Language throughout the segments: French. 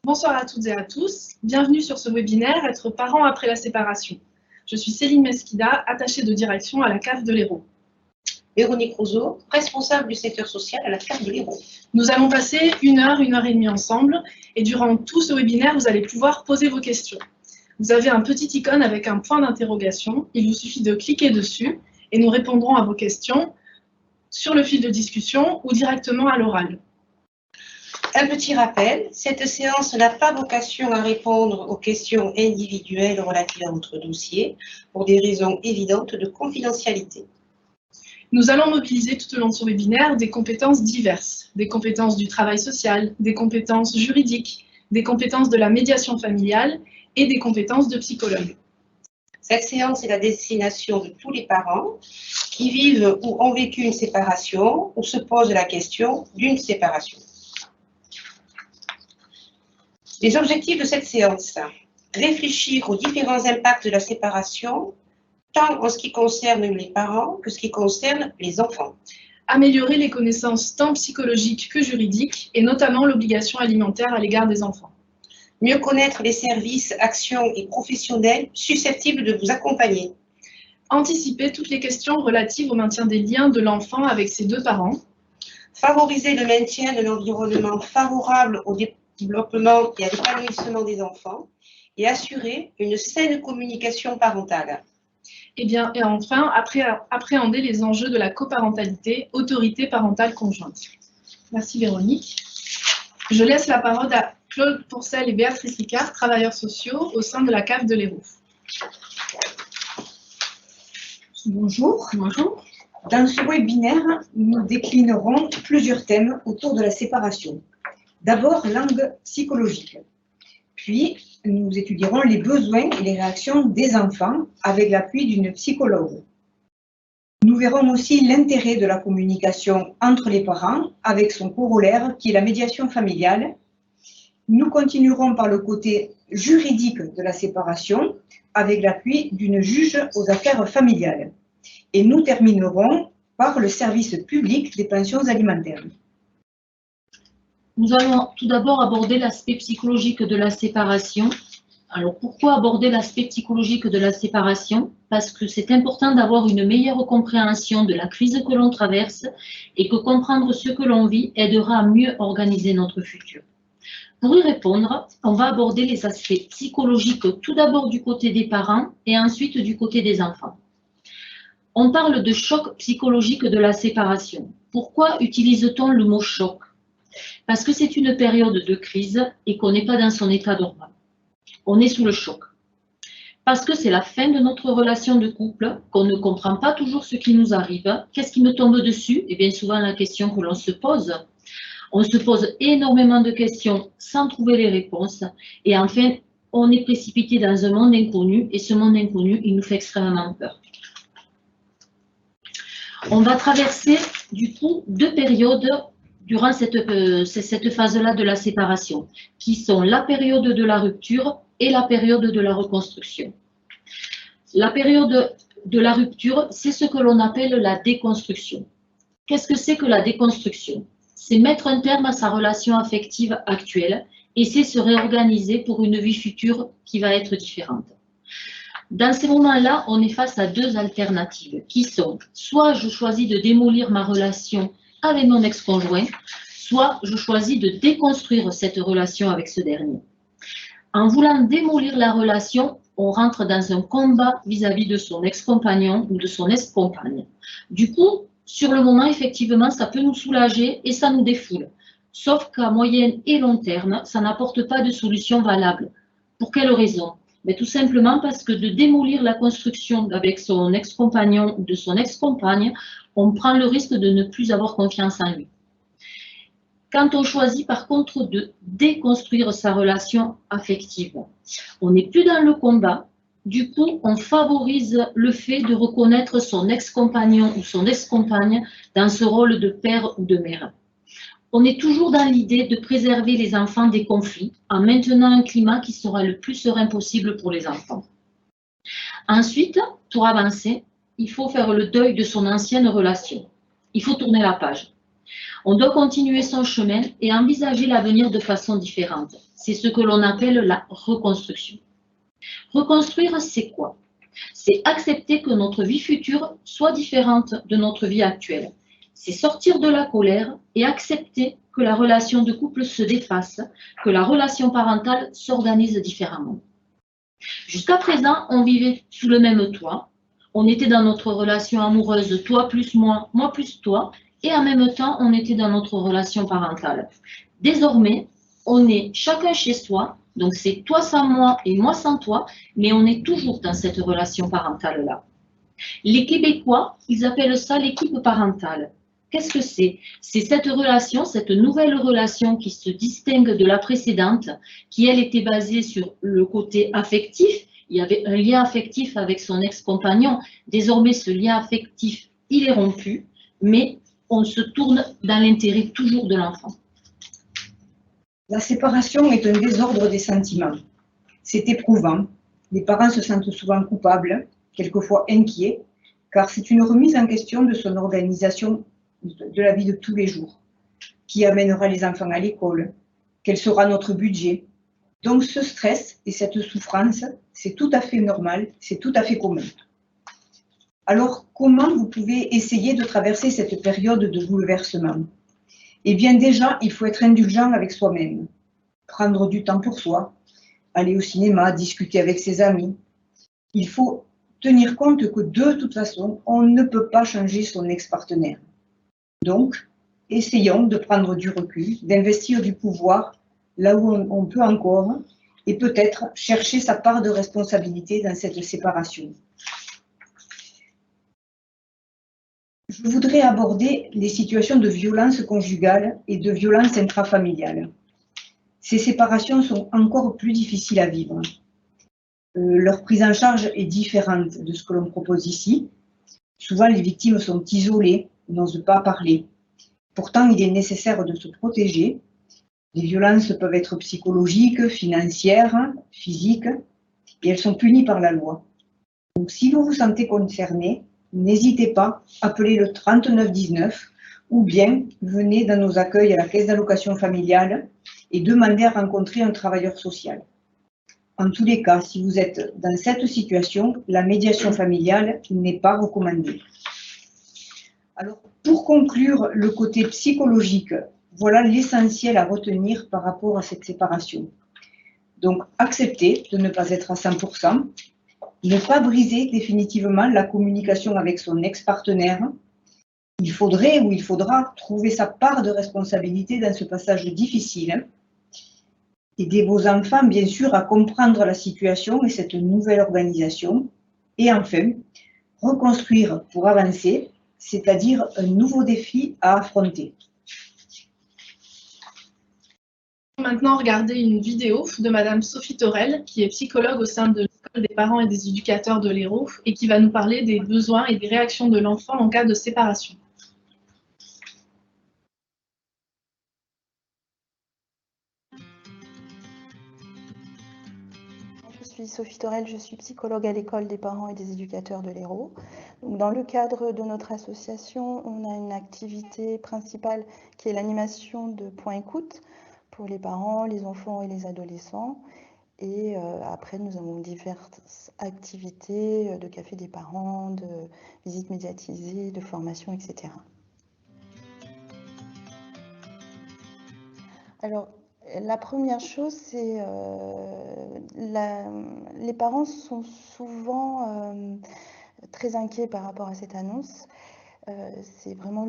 Bonsoir à toutes et à tous. Bienvenue sur ce webinaire « Être parent après la séparation ». Je suis Céline Mesquida, attachée de direction à la CAF de l'Hérault. Véronique Roseau, responsable du secteur social à la CAF de l'Hérault. Nous allons passer une heure et demie ensemble et durant tout ce webinaire, vous allez pouvoir poser vos questions. Vous avez un petit icône avec un point d'interrogation. Il vous suffit de cliquer dessus et nous répondrons à vos questions sur le fil de discussion ou directement à l'oral. Un petit rappel, cette séance n'a pas vocation à répondre aux questions individuelles relatives à votre dossier pour des raisons évidentes de confidentialité. Nous allons mobiliser tout au long de ce webinaire des compétences diverses, des compétences du travail social, des compétences juridiques, des compétences de la médiation familiale et des compétences de psychologue. Cette séance est à destination de tous les parents qui vivent ou ont vécu une séparation ou se posent la question d'une séparation. Les objectifs de cette séance: réfléchir aux différents impacts de la séparation, tant en ce qui concerne les parents que ce qui concerne les enfants. Améliorer les connaissances tant psychologiques que juridiques, et notamment l'obligation alimentaire à l'égard des enfants. Mieux connaître les services, actions et professionnels susceptibles de vous accompagner. Anticiper toutes les questions relatives au maintien des liens de l'enfant avec ses deux parents. Favoriser le maintien de l'environnement favorable au développement et à l'épanouissement des enfants et assurer une saine communication parentale. Et enfin, appréhender les enjeux de la coparentalité, autorité parentale conjointe. Merci Véronique. Je laisse la parole à Claude Pourcel et Béatrice Ricard, travailleurs sociaux au sein de la CAF de l'Hérault. Bonjour. Bonjour. Dans ce webinaire, nous déclinerons plusieurs thèmes autour de la séparation. D'abord, l'angle psychologique. Puis, nous étudierons les besoins et les réactions des enfants avec l'appui d'une psychologue. Nous verrons aussi l'intérêt de la communication entre les parents avec son corollaire qui est la médiation familiale. Nous continuerons par le côté juridique de la séparation avec l'appui d'une juge aux affaires familiales. Et nous terminerons par le service public des pensions alimentaires. Nous allons tout d'abord aborder l'aspect psychologique de la séparation. Alors, pourquoi aborder l'aspect psychologique de la séparation? Parce que c'est important d'avoir une meilleure compréhension de la crise que l'on traverse et que comprendre ce que l'on vit aidera à mieux organiser notre futur. Pour y répondre, on va aborder les aspects psychologiques tout d'abord du côté des parents et ensuite du côté des enfants. On parle de choc psychologique de la séparation. Pourquoi utilise-t-on le mot choc? Parce que c'est une période de crise et qu'on n'est pas dans son état normal. On est sous le choc. Parce que c'est la fin de notre relation de couple, qu'on ne comprend pas toujours ce qui nous arrive. Qu'est-ce qui me tombe dessus? Et bien souvent la question que l'on se pose. On se pose énormément de questions sans trouver les réponses. Et enfin, on est précipité dans un monde inconnu. Et ce monde inconnu, il nous fait extrêmement peur. On va traverser du coup deux périodes durant cette phase-là de la séparation, qui sont la période de la rupture et la période de la reconstruction. La période de la rupture, c'est ce que l'on appelle la déconstruction. Qu'est-ce que c'est que la déconstruction? C'est mettre un terme à sa relation affective actuelle et c'est se réorganiser pour une vie future qui va être différente. Dans ces moments-là, on est face à deux alternatives qui sont soit je choisis de démolir ma relation avec mon ex-conjoint, soit je choisis de déconstruire cette relation avec ce dernier. En voulant démolir la relation, on rentre dans un combat vis-à-vis de son ex-compagnon ou de son ex-compagne. Du coup, sur le moment, effectivement, ça peut nous soulager et ça nous défoule. Sauf qu'à moyen et long terme, ça n'apporte pas de solution valable. Pour quelle raison? Mais tout simplement parce que de démolir la construction avec son ex-compagnon ou de son ex-compagne, on prend le risque de ne plus avoir confiance en lui. Quand on choisit par contre de déconstruire sa relation affective, on n'est plus dans le combat. Du coup, on favorise le fait de reconnaître son ex-compagnon ou son ex-compagne dans ce rôle de père ou de mère. On est toujours dans l'idée de préserver les enfants des conflits en maintenant un climat qui sera le plus serein possible pour les enfants. Ensuite, pour avancer, il faut faire le deuil de son ancienne relation. Il faut tourner la page. On doit continuer son chemin et envisager l'avenir de façon différente. C'est ce que l'on appelle la reconstruction. Reconstruire, c'est quoi? C'est accepter que notre vie future soit différente de notre vie actuelle. C'est sortir de la colère et accepter que la relation de couple se défasse, que la relation parentale s'organise différemment. Jusqu'à présent, on vivait sous le même toit. On était dans notre relation amoureuse, toi plus moi plus toi, et en même temps, on était dans notre relation parentale. Désormais, on est chacun chez soi, donc c'est toi sans moi et moi sans toi, mais on est toujours dans cette relation parentale-là. Les Québécois, ils appellent ça l'équipe parentale. Qu'est-ce que c'est? C'est cette relation, cette nouvelle relation qui se distingue de la précédente, qui elle était basée sur le côté affectif. Il y avait un lien affectif avec son ex-compagnon. Désormais, ce lien affectif, il est rompu, mais on se tourne dans l'intérêt toujours de l'enfant. La séparation est un désordre des sentiments. C'est éprouvant. Les parents se sentent souvent coupables, quelquefois inquiets, car c'est une remise en question de son organisation de la vie de tous les jours. Qui amènera les enfants à l'école? Quel sera notre budget? Donc ce stress et cette souffrance, c'est tout à fait normal, c'est tout à fait commun. Alors comment vous pouvez essayer de traverser cette période de bouleversement? Eh bien déjà, il faut être indulgent avec soi-même, prendre du temps pour soi, aller au cinéma, discuter avec ses amis. Il faut tenir compte que de toute façon, on ne peut pas changer son ex-partenaire. Donc, essayons de prendre du recul, d'investir du pouvoir là où on peut encore, et peut-être chercher sa part de responsabilité dans cette séparation. Je voudrais aborder les situations de violence conjugale et de violence intrafamiliale. Ces séparations sont encore plus difficiles à vivre. Leur prise en charge est différente de ce que l'on propose ici. Souvent, les victimes sont isolées, n'osent pas parler. Pourtant, il est nécessaire de se protéger. Les violences peuvent être psychologiques, financières, physiques, et elles sont punies par la loi. Donc, si vous vous sentez concerné, n'hésitez pas, appelez le 3919 ou bien venez dans nos accueils à la caisse d'allocation familiale et demandez à rencontrer un travailleur social. En tous les cas, si vous êtes dans cette situation, la médiation familiale n'est pas recommandée. Alors, pour conclure le côté psychologique, voilà l'essentiel à retenir par rapport à cette séparation. Donc, accepter de ne pas être à 100%, ne pas briser définitivement la communication avec son ex-partenaire. Il faudrait ou il faudra trouver sa part de responsabilité dans ce passage difficile. Aider vos enfants, bien sûr, à comprendre la situation et cette nouvelle organisation. Et enfin, reconstruire pour avancer, c'est-à-dire un nouveau défi à affronter. Maintenant, regardez une vidéo de Madame Sophie Torel, qui est psychologue au sein de l'École des parents et des éducateurs de l'Hérault, et qui va nous parler des besoins et des réactions de l'enfant en cas de séparation. Je suis Sophie Torel, je suis psychologue à l'École des parents et des éducateurs de l'Hérault. Dans le cadre de notre association, on a une activité principale qui est l'animation de points écoute pour les parents, les enfants et les adolescents. Et après, nous avons diverses activités de café des parents, de visites médiatisées, de formation, etc. Alors, la première chose, c'est les parents sont souvent très inquiets par rapport à cette annonce. C'est vraiment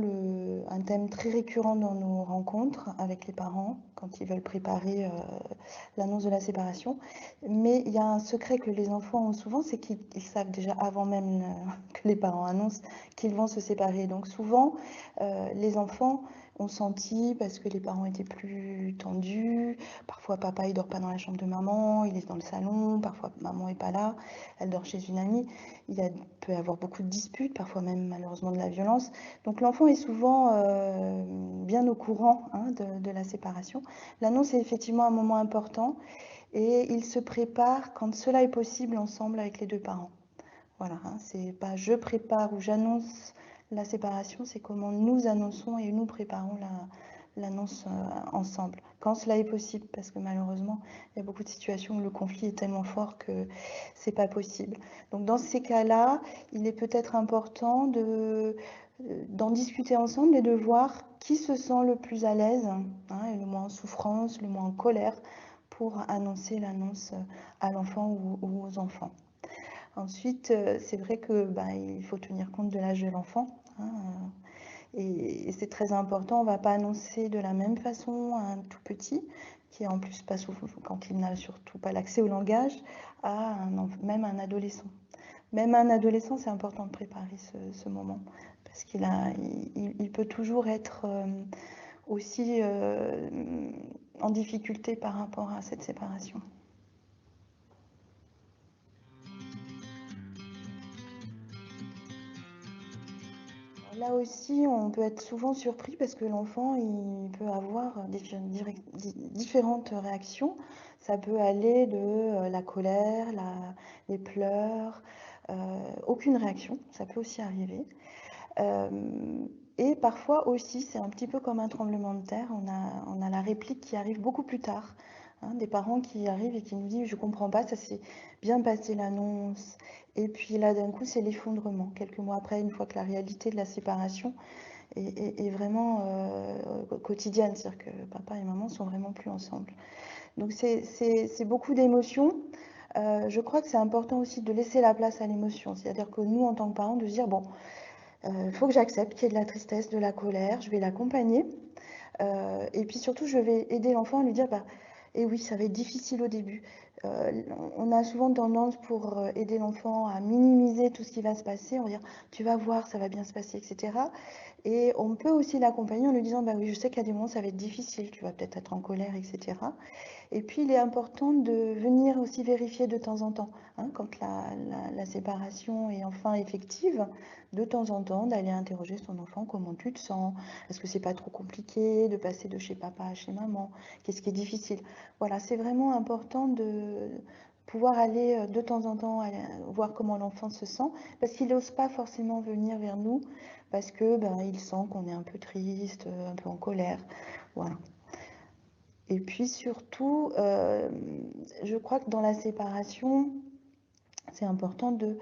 un thème très récurrent dans nos rencontres avec les parents quand ils veulent préparer l'annonce de la séparation. Mais il y a un secret que les enfants ont souvent, c'est qu'ils savent déjà avant même que les parents annoncent qu'ils vont se séparer. Donc souvent, les enfants ont senti parce que les parents étaient plus tendus. Parfois, papa, il dort pas dans la chambre de maman, il est dans le salon. Parfois, maman est pas là, elle dort chez une amie. Peut y avoir beaucoup de disputes, parfois même malheureusement de la violence. Donc l'enfant est souvent bien au courant de la séparation. L'annonce est effectivement un moment important et il se prépare quand cela est possible ensemble avec les deux parents. Voilà, c'est pas je prépare ou j'annonce la séparation, c'est comment nous annonçons et nous préparons l'annonce ensemble, quand cela est possible, parce que malheureusement, il y a beaucoup de situations où le conflit est tellement fort que c'est pas possible. Donc dans ces cas-là, il est peut-être important d'en discuter ensemble et de voir qui se sent le plus à l'aise, et le moins en souffrance, le moins en colère, pour annoncer l'annonce à l'enfant ou aux enfants. Ensuite, c'est vrai que il faut tenir compte de l'âge de l'enfant. Et c'est très important, on ne va pas annoncer de la même façon à un tout petit, qui en plus pas souvent, quand il n'a surtout pas l'accès au langage, à même un adolescent. Même un adolescent, c'est important de préparer ce moment, parce il peut toujours être aussi en difficulté par rapport à cette séparation. Là aussi, on peut être souvent surpris parce que l'enfant, il peut avoir différentes réactions. Ça peut aller de la colère, les pleurs, aucune réaction, ça peut aussi arriver. Et parfois aussi, c'est un petit peu comme un tremblement de terre, on a la réplique qui arrive beaucoup plus tard. Des parents qui arrivent et qui nous disent « je comprends pas, ça s'est bien passé l'annonce ». Et puis là, d'un coup, c'est l'effondrement. Quelques mois après, une fois que la réalité de la séparation est vraiment quotidienne, c'est-à-dire que papa et maman sont vraiment plus ensemble. Donc c'est beaucoup d'émotions. Je crois que c'est important aussi de laisser la place à l'émotion. C'est-à-dire que nous, en tant que parents, de se dire « bon, il faut que j'accepte qu'il y ait de la tristesse, de la colère, je vais l'accompagner. Et puis surtout, je vais aider l'enfant à lui dire et oui, ça va être difficile au début. On a souvent tendance pour aider l'enfant à minimiser tout ce qui va se passer, on va dire tu vas voir, ça va bien se passer, etc. Et on peut aussi l'accompagner en lui disant oui, je sais qu'il y a des moments ça va être difficile, tu vas peut-être être en colère, etc. Et puis il est important de venir aussi vérifier de temps en temps, quand la séparation est enfin effective, de temps en temps d'aller interroger son enfant, comment tu te sens, est-ce que c'est pas trop compliqué de passer de chez papa à chez maman, qu'est-ce qui est difficile. Voilà, c'est vraiment important de pouvoir aller de temps en temps voir comment l'enfant se sent, parce qu'il n'ose pas forcément venir vers nous, parce que il sent qu'on est un peu triste, un peu en colère, voilà. Et puis surtout, je crois que dans la séparation, c'est important de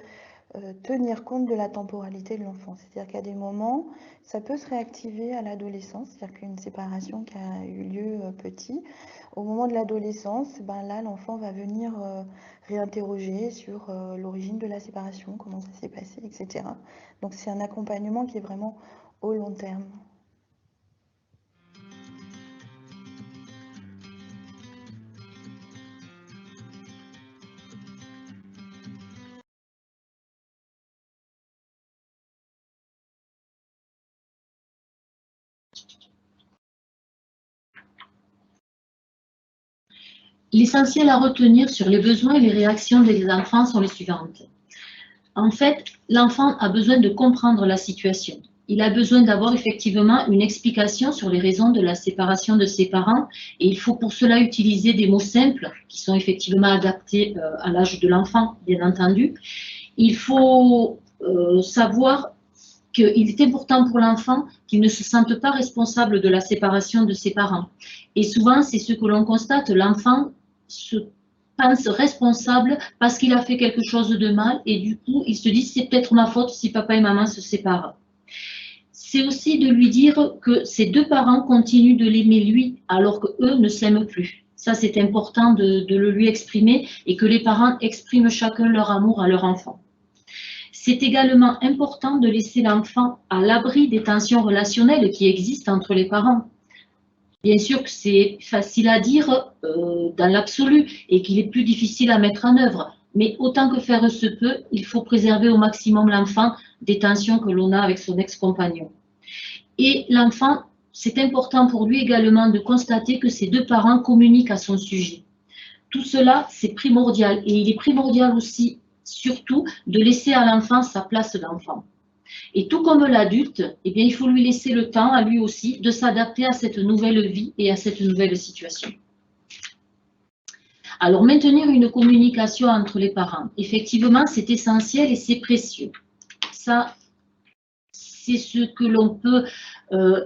tenir compte de la temporalité de l'enfant. C'est-à-dire qu'à des moments, ça peut se réactiver à l'adolescence, c'est-à-dire qu'une séparation qui a eu lieu petit, au moment de l'adolescence, là, l'enfant va venir réinterroger sur l'origine de la séparation, comment ça s'est passé, etc. Donc c'est un accompagnement qui est vraiment au long terme. L'essentiel à retenir sur les besoins et les réactions des enfants sont les suivantes. En fait, l'enfant a besoin de comprendre la situation. Il a besoin d'avoir effectivement une explication sur les raisons de la séparation de ses parents et il faut pour cela utiliser des mots simples qui sont effectivement adaptés à l'âge de l'enfant, bien entendu. Il faut savoir qu'il est important pour l'enfant qu'il ne se sente pas responsable de la séparation de ses parents. Et souvent, c'est ce que l'on constate, l'enfant se pense responsable parce qu'il a fait quelque chose de mal et du coup, il se dit c'est peut-être ma faute si papa et maman se séparent. C'est aussi de lui dire que ses deux parents continuent de l'aimer lui alors qu'eux ne s'aiment plus. Ça, c'est important de le lui exprimer et que les parents expriment chacun leur amour à leur enfant. C'est également important de laisser l'enfant à l'abri des tensions relationnelles qui existent entre les parents. Bien sûr que c'est facile à dire dans l'absolu et qu'il est plus difficile à mettre en œuvre, mais autant que faire se peut, il faut préserver au maximum l'enfant des tensions que l'on a avec son ex-compagnon. Et l'enfant, c'est important pour lui également de constater que ses deux parents communiquent à son sujet. Tout cela, c'est primordial et il est primordial aussi, surtout, de laisser à l'enfant sa place d'enfant. Et tout comme l'adulte, eh bien, il faut lui laisser le temps à lui aussi de s'adapter à cette nouvelle vie et à cette nouvelle situation. Alors, maintenir une communication entre les parents, effectivement, c'est essentiel et c'est précieux. Ça, c'est ce que l'on peut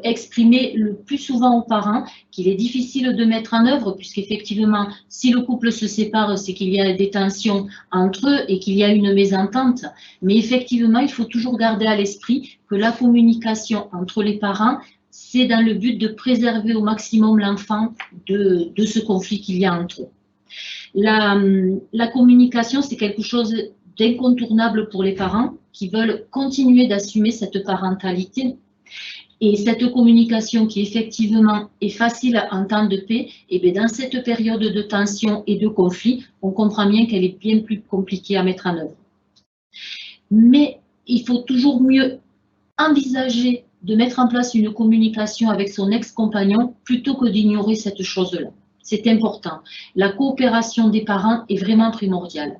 exprimer le plus souvent aux parents qu'il est difficile de mettre en œuvre, puisqu'effectivement, si le couple se sépare, c'est qu'il y a des tensions entre eux et qu'il y a une mésentente. Mais effectivement, il faut toujours garder à l'esprit que la communication entre les parents, c'est dans le but de préserver au maximum l'enfant de ce conflit qu'il y a entre eux. La communication, c'est quelque chose d'incontournable pour les parents qui veulent continuer d'assumer cette parentalité. Et cette communication qui effectivement est facile en temps de paix, et bien dans cette période de tension et de conflit, on comprend bien qu'elle est bien plus compliquée à mettre en œuvre. Mais il faut toujours mieux envisager de mettre en place une communication avec son ex-compagnon plutôt que d'ignorer cette chose-là. C'est important. La coopération des parents est vraiment primordiale.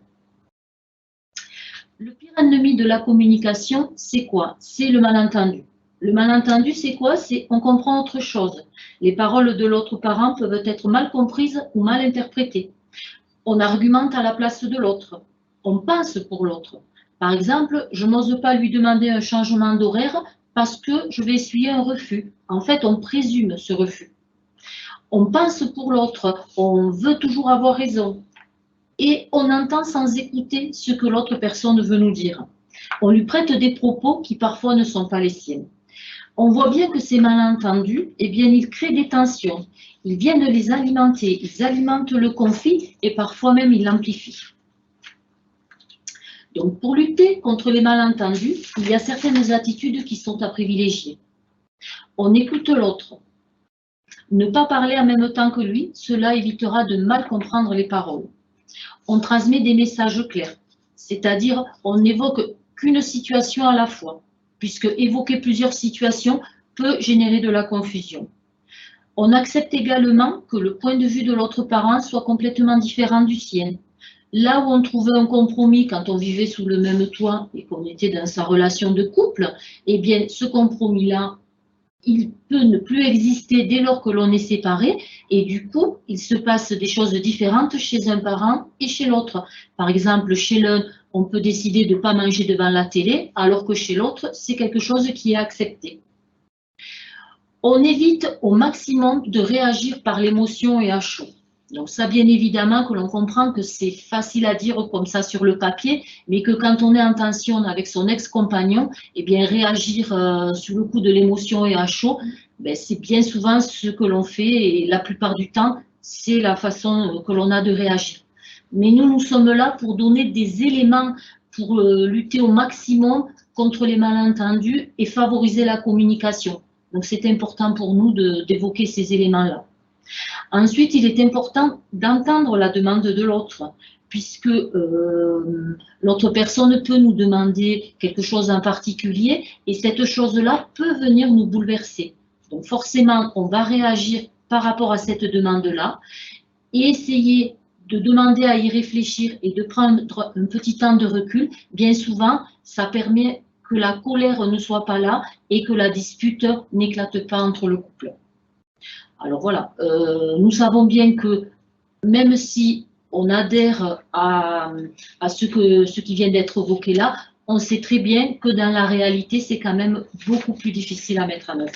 Le pire ennemi de la communication, c'est quoi? C'est le malentendu. Le malentendu, c'est quoi? C'est on comprend autre chose. Les paroles de l'autre parent peuvent être mal comprises ou mal interprétées. On argumente à la place de l'autre. On pense pour l'autre. Par exemple, je n'ose pas lui demander un changement d'horaire parce que je vais essuyer un refus. En fait, on présume ce refus. On pense pour l'autre, on veut toujours avoir raison. Et on entend sans écouter ce que l'autre personne veut nous dire. On lui prête des propos qui parfois ne sont pas les siens. On voit bien que ces malentendus, eh bien, ils créent des tensions. Ils viennent les alimenter, ils alimentent le conflit et parfois même ils l'amplifient. Donc, pour lutter contre les malentendus, il y a certaines attitudes qui sont à privilégier. On écoute l'autre. Ne pas parler en même temps que lui, cela évitera de mal comprendre les paroles. On transmet des messages clairs, c'est-à-dire on n'évoque qu'une situation à la fois, puisque évoquer plusieurs situations peut générer de la confusion. On accepte également que le point de vue de l'autre parent soit complètement différent du sien. Là où on trouvait un compromis quand on vivait sous le même toit et qu'on était dans sa relation de couple, eh bien ce compromis-là, il peut ne plus exister dès lors que l'on est séparé et du coup, il se passe des choses différentes chez un parent et chez l'autre. Par exemple, chez l'un, on peut décider de ne pas manger devant la télé, alors que chez l'autre, c'est quelque chose qui est accepté. On évite au maximum de réagir par l'émotion et à chaud. Donc ça, bien évidemment, que l'on comprend que c'est facile à dire comme ça sur le papier, mais que quand on est en tension avec son ex-compagnon, eh bien réagir sous le coup de l'émotion et à chaud, ben, c'est bien souvent ce que l'on fait et la plupart du temps, c'est la façon que l'on a de réagir. Mais nous sommes là pour donner des éléments pour lutter au maximum contre les malentendus et favoriser la communication. Donc c'est important pour nous d'évoquer ces éléments-là. Ensuite, il est important d'entendre la demande de l'autre, puisque l'autre personne peut nous demander quelque chose en particulier et cette chose-là peut venir nous bouleverser. Donc forcément, on va réagir par rapport à cette demande-là et essayer de demander à y réfléchir et de prendre un petit temps de recul. Bien souvent, ça permet que la colère ne soit pas là et que la dispute n'éclate pas entre le couple. Alors voilà, nous savons bien que même si on adhère à ce qui vient d'être évoqué là, on sait très bien que dans la réalité, c'est quand même beaucoup plus difficile à mettre en œuvre.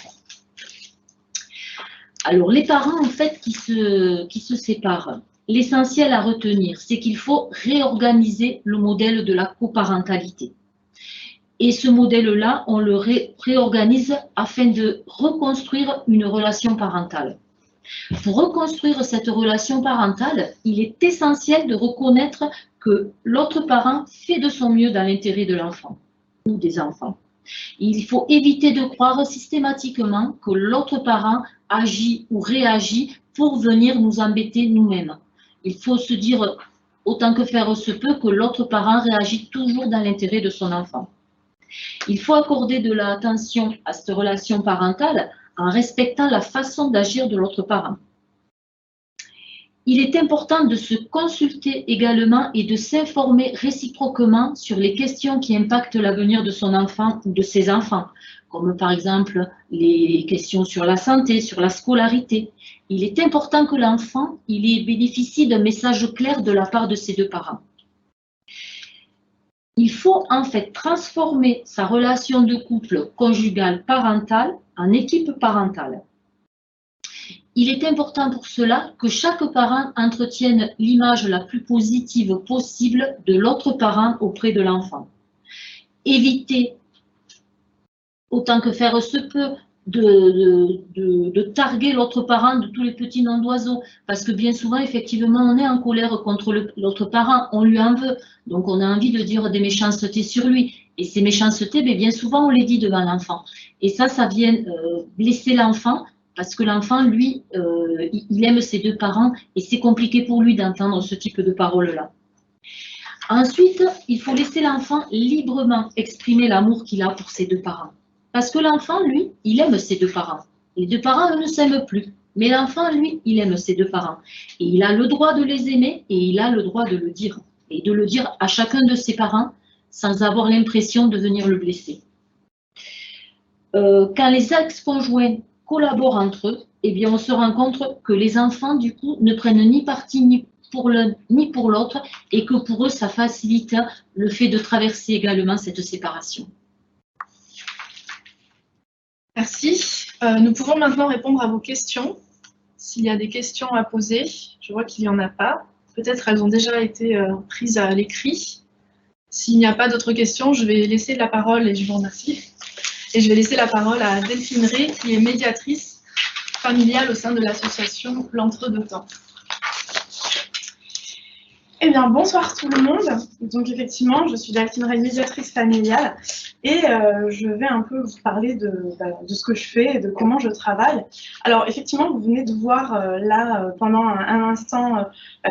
Alors les parents, en fait, qui se séparent, l'essentiel à retenir, c'est qu'il faut réorganiser le modèle de la coparentalité. Et ce modèle-là, on le réorganise afin de reconstruire une relation parentale. Pour reconstruire cette relation parentale, il est essentiel de reconnaître que l'autre parent fait de son mieux dans l'intérêt de l'enfant ou des enfants. Il faut éviter de croire systématiquement que l'autre parent agit ou réagit pour venir nous embêter nous-mêmes. Il faut se dire, autant que faire se peut, que l'autre parent réagit toujours dans l'intérêt de son enfant. Il faut accorder de l'attention à cette relation parentale en respectant la façon d'agir de l'autre parent. Il est important de se consulter également et de s'informer réciproquement sur les questions qui impactent l'avenir de son enfant ou de ses enfants, comme par exemple les questions sur la santé, sur la scolarité. Il est important que l'enfant bénéficie d'un message clair de la part de ses deux parents. Il faut en fait transformer sa relation de couple conjugale parentale en équipe parentale. Il est important pour cela que chaque parent entretienne l'image la plus positive possible de l'autre parent auprès de l'enfant. Éviter, autant que faire se peut, de targuer l'autre parent de tous les petits noms d'oiseaux, parce que bien souvent, effectivement, on est en colère contre l'autre parent, on lui en veut, donc on a envie de dire des méchancetés sur lui, et ces méchancetés, bien souvent, on les dit devant l'enfant, et ça vient blesser l'enfant, parce que l'enfant, lui, il aime ses deux parents, et c'est compliqué pour lui d'entendre ce type de paroles-là. Ensuite, il faut laisser l'enfant librement exprimer l'amour qu'il a pour ses deux parents. Parce que l'enfant, lui, il aime ses deux parents. Les deux parents ne s'aiment plus. Mais l'enfant, lui, il aime ses deux parents. Et il a le droit de les aimer et il a le droit de le dire. Et de le dire à chacun de ses parents sans avoir l'impression de venir le blesser. Quand les ex-conjoints collaborent entre eux, eh bien, on se rend compte que les enfants, du coup, ne prennent ni parti ni pour l'un ni pour l'autre et que pour eux, ça facilite le fait de traverser également cette séparation. Merci. Nous pouvons maintenant répondre à vos questions. S'il y a des questions à poser, je vois qu'il n'y en a pas. Peut-être elles ont déjà été prises à l'écrit. S'il n'y a pas d'autres questions, je vais laisser la parole, et je vous remercie. Et je vais laisser la parole à Delphine Ray, qui est médiatrice familiale au sein de l'association L'Entre-deux-Temps. Eh bien, bonsoir tout le monde. Donc effectivement, je suis Delphine Ray, médiatrice familiale, et je vais un peu vous parler de ce que je fais et de comment je travaille. Alors effectivement, vous venez de voir là, pendant un instant,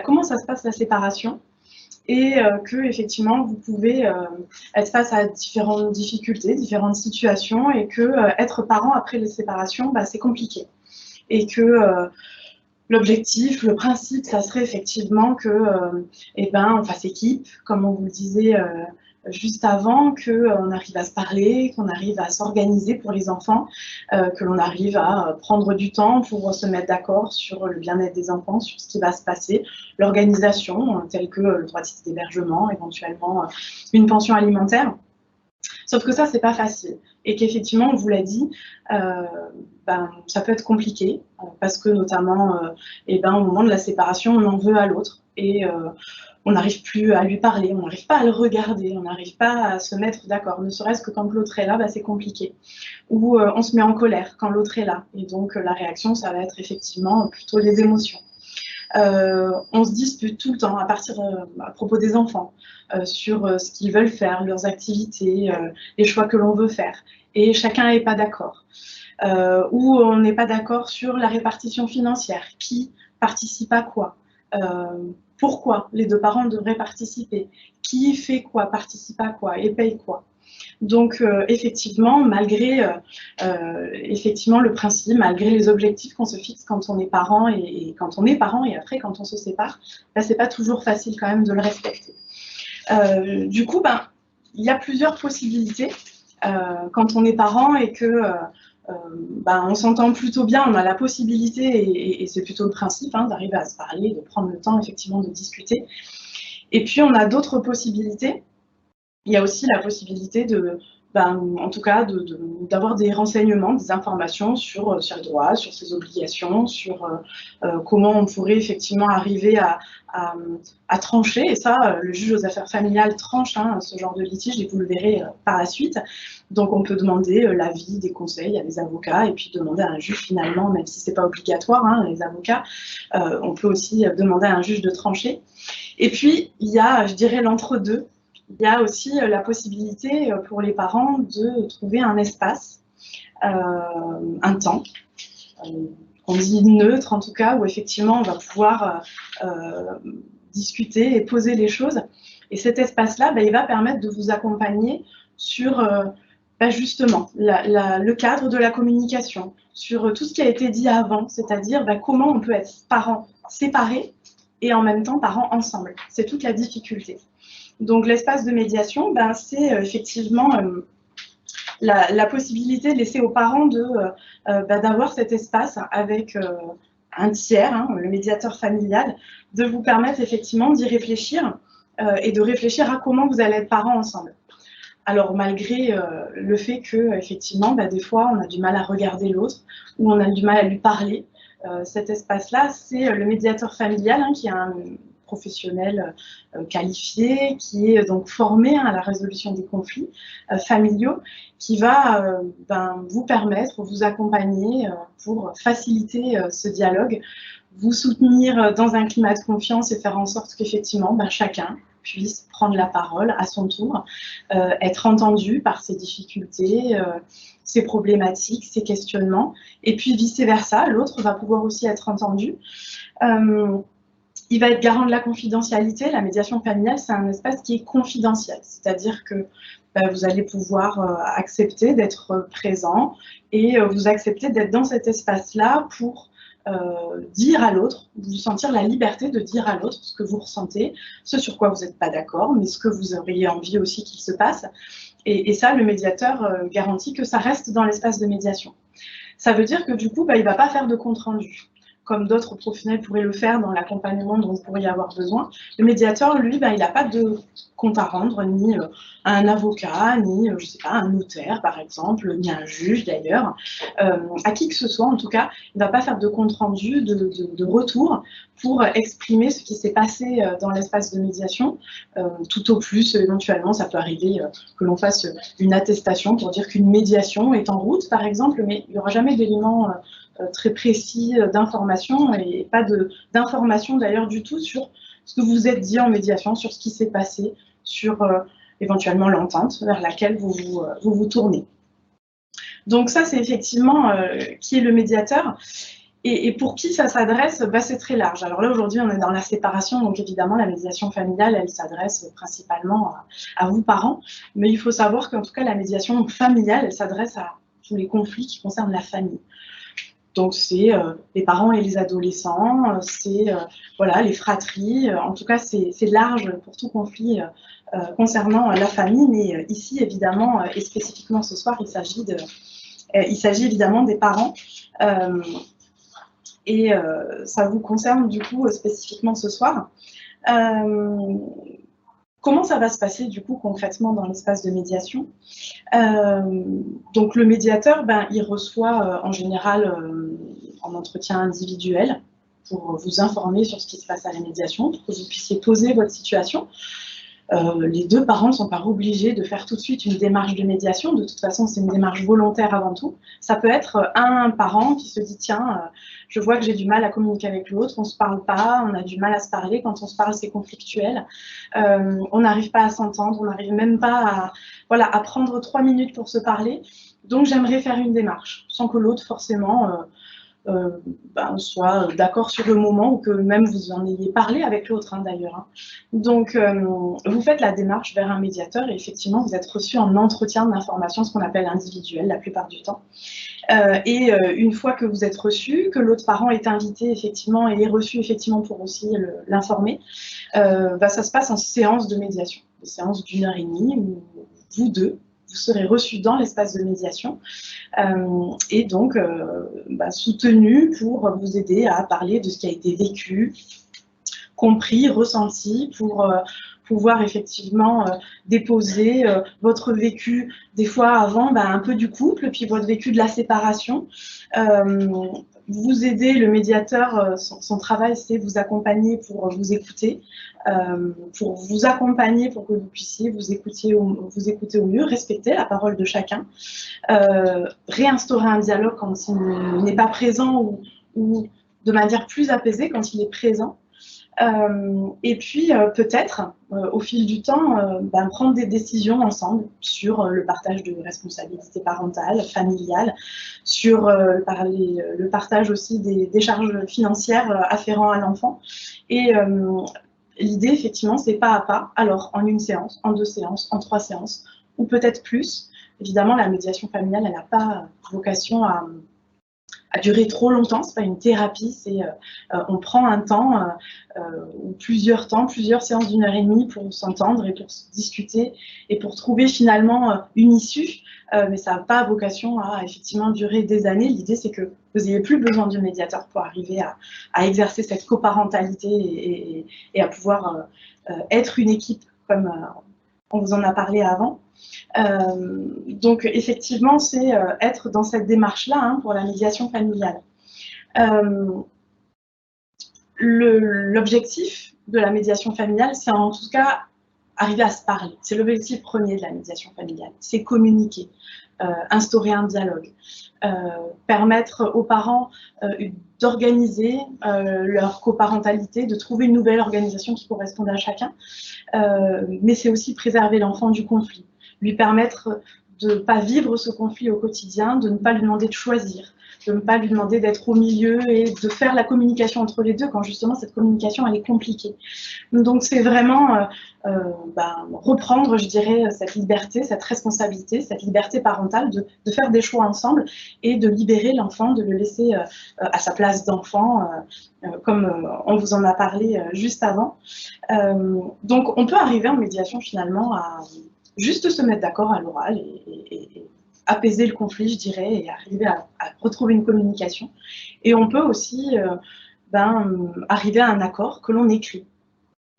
comment ça se passe la séparation, et que effectivement, vous pouvez être face à différentes difficultés, différentes situations, et que être parent après les séparations, c'est compliqué. Et que l'objectif, le principe, ça serait effectivement que, on fasse équipe, comme on vous le disait juste avant, qu'on arrive à se parler, qu'on arrive à s'organiser pour les enfants, que l'on arrive à prendre du temps pour se mettre d'accord sur le bien-être des enfants, sur ce qui va se passer, l'organisation, telle que le droit d'hébergement, éventuellement une pension alimentaire. Sauf que ça, c'est pas facile. Et qu'effectivement, on vous l'a dit, ça peut être compliqué, parce que notamment, au moment de la séparation, on en veut à l'autre. Et on n'arrive plus à lui parler, on n'arrive pas à le regarder, on n'arrive pas à se mettre d'accord. Ne serait-ce que quand l'autre est là, c'est compliqué. Ou on se met en colère quand l'autre est là. Et donc, la réaction, ça va être effectivement plutôt les émotions. On se dispute tout le temps à propos des enfants, sur ce qu'ils veulent faire, leurs activités, les choix que l'on veut faire. Et chacun n'est pas d'accord. Ou on n'est pas d'accord sur la répartition financière. Qui participe à quoi? Pourquoi les deux parents devraient participer? Qui fait quoi, participe à quoi et paye quoi? Donc, effectivement, malgré le principe, malgré les objectifs qu'on se fixe quand on est parent et quand on est parent et après quand on se sépare, c'est pas toujours facile quand même de le respecter. Du coup, il y a plusieurs possibilités quand on est parent et que on s'entend plutôt bien, on a la possibilité, et c'est plutôt le principe, d'arriver à se parler, de prendre le temps effectivement de discuter. Et puis on a d'autres possibilités. Il y a aussi la possibilité en tout cas, d'avoir des renseignements, des informations sur ses droits, sur ses obligations, sur comment on pourrait effectivement arriver à trancher. Et ça, le juge aux affaires familiales tranche ce genre de litige, et vous le verrez par la suite. Donc on peut demander l'avis, des conseils à des avocats, et puis demander à un juge finalement, même si ce n'est pas obligatoire, les avocats, on peut aussi demander à un juge de trancher. Et puis, il y a, je dirais, l'entre-deux. Il y a aussi la possibilité pour les parents de trouver un espace, un temps, on dit neutre en tout cas, où effectivement on va pouvoir discuter et poser les choses. Et cet espace-là, il va permettre de vous accompagner sur justement le cadre de la communication, sur tout ce qui a été dit avant, c'est-à-dire comment on peut être parents séparés et en même temps parents ensemble. C'est toute la difficulté. Donc l'espace de médiation, c'est effectivement la possibilité de laisser aux parents d'avoir cet espace avec un tiers, le médiateur familial, de vous permettre effectivement d'y réfléchir et de réfléchir à comment vous allez être parents ensemble. Alors malgré le fait que effectivement, des fois, on a du mal à regarder l'autre ou on a du mal à lui parler, cet espace-là, c'est le médiateur familial qui est un professionnel qualifié, qui est donc formé à la résolution des conflits familiaux, qui va vous permettre, vous accompagner pour faciliter ce dialogue, vous soutenir dans un climat de confiance et faire en sorte qu'effectivement, chacun puisse prendre la parole à son tour, être entendu par ses difficultés, ses problématiques, ses questionnements, et puis vice-versa, l'autre va pouvoir aussi être entendu. Il va être garant de la confidentialité. La médiation familiale, c'est un espace qui est confidentiel, c'est-à-dire que vous allez pouvoir accepter d'être présent et vous accepter d'être dans cet espace-là pour dire à l'autre, vous sentir la liberté de dire à l'autre ce que vous ressentez, ce sur quoi vous n'êtes pas d'accord, mais ce que vous auriez envie aussi qu'il se passe. Et ça, le médiateur garantit que ça reste dans l'espace de médiation. Ça veut dire que du coup, il ne va pas faire de compte-rendu, comme d'autres professionnels pourraient le faire dans l'accompagnement dont vous pourriez avoir besoin. Le médiateur, lui, il n'a pas de compte à rendre, ni à un avocat, ni, je sais pas, un notaire, par exemple, ni un juge, d'ailleurs. À qui que ce soit, en tout cas, il ne va pas faire de compte rendu, de retour pour exprimer ce qui s'est passé dans l'espace de médiation. Tout au plus, éventuellement, ça peut arriver que l'on fasse une attestation pour dire qu'une médiation est en route, par exemple, mais il n'y aura jamais d'éléments très précis d'informations et pas d'informations d'ailleurs du tout sur ce que vous êtes dit en médiation, sur ce qui s'est passé, sur éventuellement l'entente vers laquelle vous vous tournez. Donc ça, c'est effectivement qui est le médiateur. Et pour qui ça s'adresse, c'est très large. Alors là, aujourd'hui, on est dans la séparation, donc évidemment, la médiation familiale, elle s'adresse principalement à vous, parents. Mais il faut savoir qu'en tout cas, la médiation familiale, elle s'adresse à tous les conflits qui concernent la famille. Donc, c'est les parents et les adolescents, c'est voilà, les fratries. En tout cas, c'est large pour tout conflit concernant la famille. Mais ici, évidemment, et spécifiquement ce soir, il s'agit évidemment des parents. Et ça vous concerne du coup spécifiquement ce soir. Comment ça va se passer du coup concrètement dans l'espace de médiation? Donc le médiateur, il reçoit en général en entretien individuel pour vous informer sur ce qui se passe à la médiation, pour que vous puissiez poser votre situation. Les deux parents ne sont pas obligés de faire tout de suite une démarche de médiation. De toute façon, c'est une démarche volontaire avant tout. Ça peut être un parent qui se dit « Tiens, je vois que j'ai du mal à communiquer avec l'autre, on ne se parle pas, on a du mal à se parler. Quand on se parle, c'est conflictuel. On n'arrive pas à s'entendre, on n'arrive même pas à prendre 3 minutes pour se parler. Donc, j'aimerais faire une démarche, sans que l'autre, forcément… soit d'accord sur le moment ou que même vous en ayez parlé avec l'autre d'ailleurs. Donc, vous faites la démarche vers un médiateur et effectivement, vous êtes reçu en entretien d'information, ce qu'on appelle individuel la plupart du temps. Et une fois que vous êtes reçu, que l'autre parent est invité effectivement et est reçu effectivement pour aussi l'informer, ça se passe en séance de médiation, des séances d'1h30 où vous deux, vous serez reçus dans l'espace de médiation et donc soutenus pour vous aider à parler de ce qui a été vécu, compris, ressenti, pour pouvoir effectivement déposer votre vécu des fois avant un peu du couple, puis votre vécu de la séparation. Vous aider, le médiateur, son travail, c'est vous accompagner pour vous écouter, pour vous accompagner pour que vous puissiez vous écouter au mieux, respecter la parole de chacun, réinstaurer un dialogue quand il n'est pas présent ou de manière plus apaisée quand il est présent. Et puis peut-être au fil du temps prendre des décisions ensemble sur le partage de responsabilités parentales, familiales, sur le partage aussi des charges financières afférentes à l'enfant. Et l'idée effectivement c'est pas à pas, alors en 1 séance, en 2 séances, en 3 séances ou peut-être plus. Évidemment la médiation familiale elle n'a pas vocation à durer trop longtemps, c'est pas une thérapie, c'est on prend un temps ou plusieurs séances d'1h30 pour s'entendre et pour discuter et pour trouver finalement une issue, mais ça n'a pas vocation à effectivement durer des années. L'idée c'est que vous n'ayez plus besoin de médiateur pour arriver à exercer cette coparentalité et à pouvoir être une équipe On vous en a parlé avant. Donc effectivement, c'est être dans cette démarche-là hein, pour la médiation familiale. L'objectif de la médiation familiale, c'est en tout cas arriver à se parler. C'est l'objectif premier de la médiation familiale, c'est communiquer, instaurer un dialogue, permettre aux parents d'organiser leur coparentalité, de trouver une nouvelle organisation qui corresponde à chacun, mais c'est aussi préserver l'enfant du conflit, lui permettre de ne pas vivre ce conflit au quotidien, de ne pas lui demander de choisir, de ne pas lui demander d'être au milieu et de faire la communication entre les deux quand justement cette communication elle est compliquée. Donc c'est vraiment reprendre, je dirais, cette liberté, cette responsabilité, cette liberté parentale de faire des choix ensemble et de libérer l'enfant, de le laisser à sa place d'enfant, comme on vous en a parlé juste avant. Donc on peut arriver en médiation finalement à juste se mettre d'accord à l'oral et apaiser le conflit, je dirais, et arriver à retrouver une communication. Et on peut aussi arriver à un accord que l'on écrit.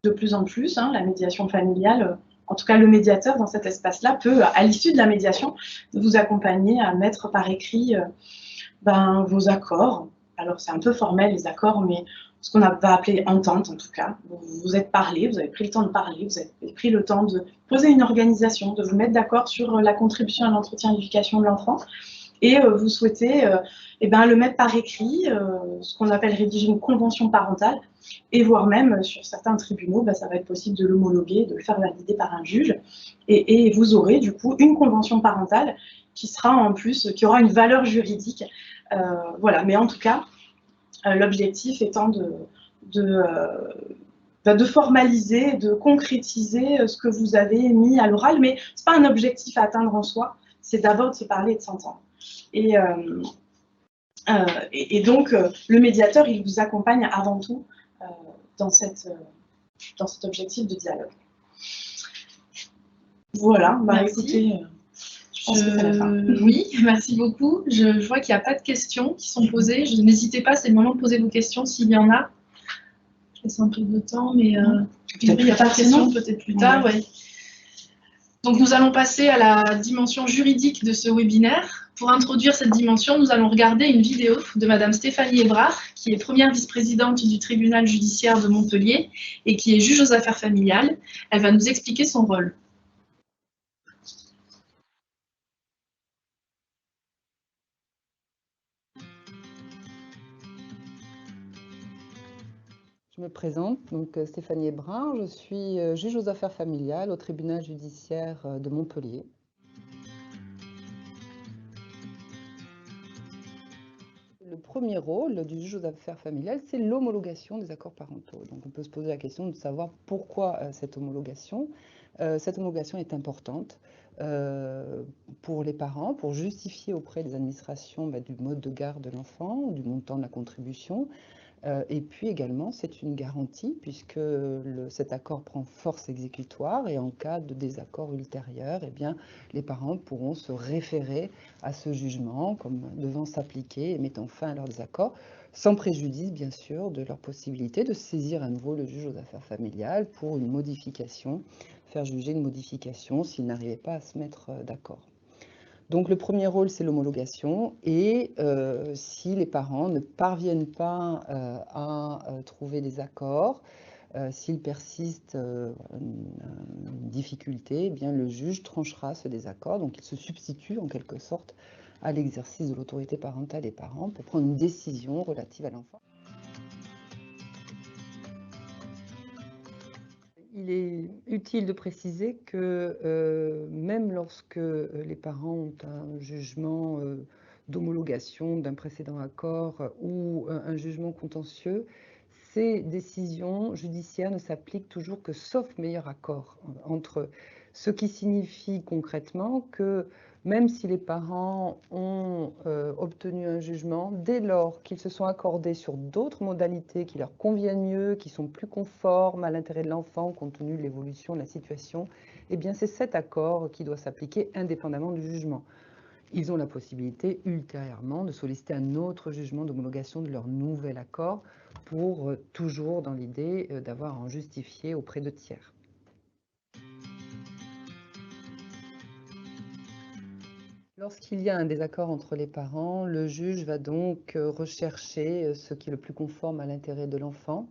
De plus en plus, hein, la médiation familiale, en tout cas le médiateur dans cet espace-là, peut, à l'issue de la médiation, vous accompagner à mettre par écrit vos accords. Alors c'est un peu formel les accords, mais ce qu'on va appeler entente en tout cas. Vous êtes parlé, vous avez pris le temps de parler, vous avez pris le temps de poser une organisation, de vous mettre d'accord sur la contribution à l'entretien et l'éducation de l'enfant. Et vous souhaitez le mettre par écrit, ce qu'on appelle rédiger une convention parentale, et voire même sur certains tribunaux, ça va être possible de l'homologuer, de le faire valider par un juge, et vous aurez du coup une convention parentale qui sera en plus, qui aura une valeur juridique. Voilà, mais en tout cas, l'objectif étant de formaliser, de concrétiser ce que vous avez mis à l'oral, mais ce n'est pas un objectif à atteindre en soi, c'est d'abord de se parler et de s'entendre. Et donc, le médiateur, il vous accompagne avant tout dans cet objectif de dialogue. Voilà, écoutez, je pense que c'est la fin. Oui, merci beaucoup. Je vois qu'il n'y a pas de questions qui sont posées. N'hésitez pas, c'est le moment de poser vos questions s'il y en a. Je laisse un peu de temps, mais il n'y a pas de questions, peut-être plus tard. Ouais. Donc nous allons passer à la dimension juridique de ce webinaire. Pour introduire cette dimension, nous allons regarder une vidéo de Madame Stéphanie Hébrard, qui est première vice-présidente du tribunal judiciaire de Montpellier et qui est juge aux affaires familiales. Elle va nous expliquer son rôle. Je me présente, donc Stéphanie Hébrard, je suis juge aux affaires familiales au tribunal judiciaire de Montpellier. Le premier rôle du juge aux affaires familiales, c'est l'homologation des accords parentaux. Donc on peut se poser la question de savoir pourquoi cette homologation. Cette homologation est importante pour les parents, pour justifier auprès des administrations du mode de garde de l'enfant, du montant de la contribution. Et puis également, c'est une garantie puisque cet accord prend force exécutoire et en cas de désaccord ultérieur, eh bien, les parents pourront se référer à ce jugement comme devant s'appliquer et mettant fin à leur désaccord, sans préjudice bien sûr de leur possibilité de saisir à nouveau le juge aux affaires familiales pour une modification, faire juger une modification s'ils n'arrivaient pas à se mettre d'accord. Donc le premier rôle, c'est l'homologation et si les parents ne parviennent pas à trouver des accords, s'il persiste une difficulté, eh bien, le juge tranchera ce désaccord. Donc il se substitue en quelque sorte à l'exercice de l'autorité parentale des parents pour prendre une décision relative à l'enfant. Il est utile de préciser que même lorsque les parents ont un jugement d'homologation d'un précédent accord ou un jugement contentieux, ces décisions judiciaires ne s'appliquent toujours que sauf meilleur accord entre eux. Ce qui signifie concrètement que même si les parents ont obtenu un jugement, dès lors qu'ils se sont accordés sur d'autres modalités qui leur conviennent mieux, qui sont plus conformes à l'intérêt de l'enfant compte tenu de l'évolution de la situation, eh bien c'est cet accord qui doit s'appliquer indépendamment du jugement. Ils ont la possibilité ultérieurement de solliciter un autre jugement d'homologation de leur nouvel accord pour toujours dans l'idée d'avoir à en justifier auprès de tiers. Lorsqu'il y a un désaccord entre les parents, le juge va donc rechercher ce qui est le plus conforme à l'intérêt de l'enfant.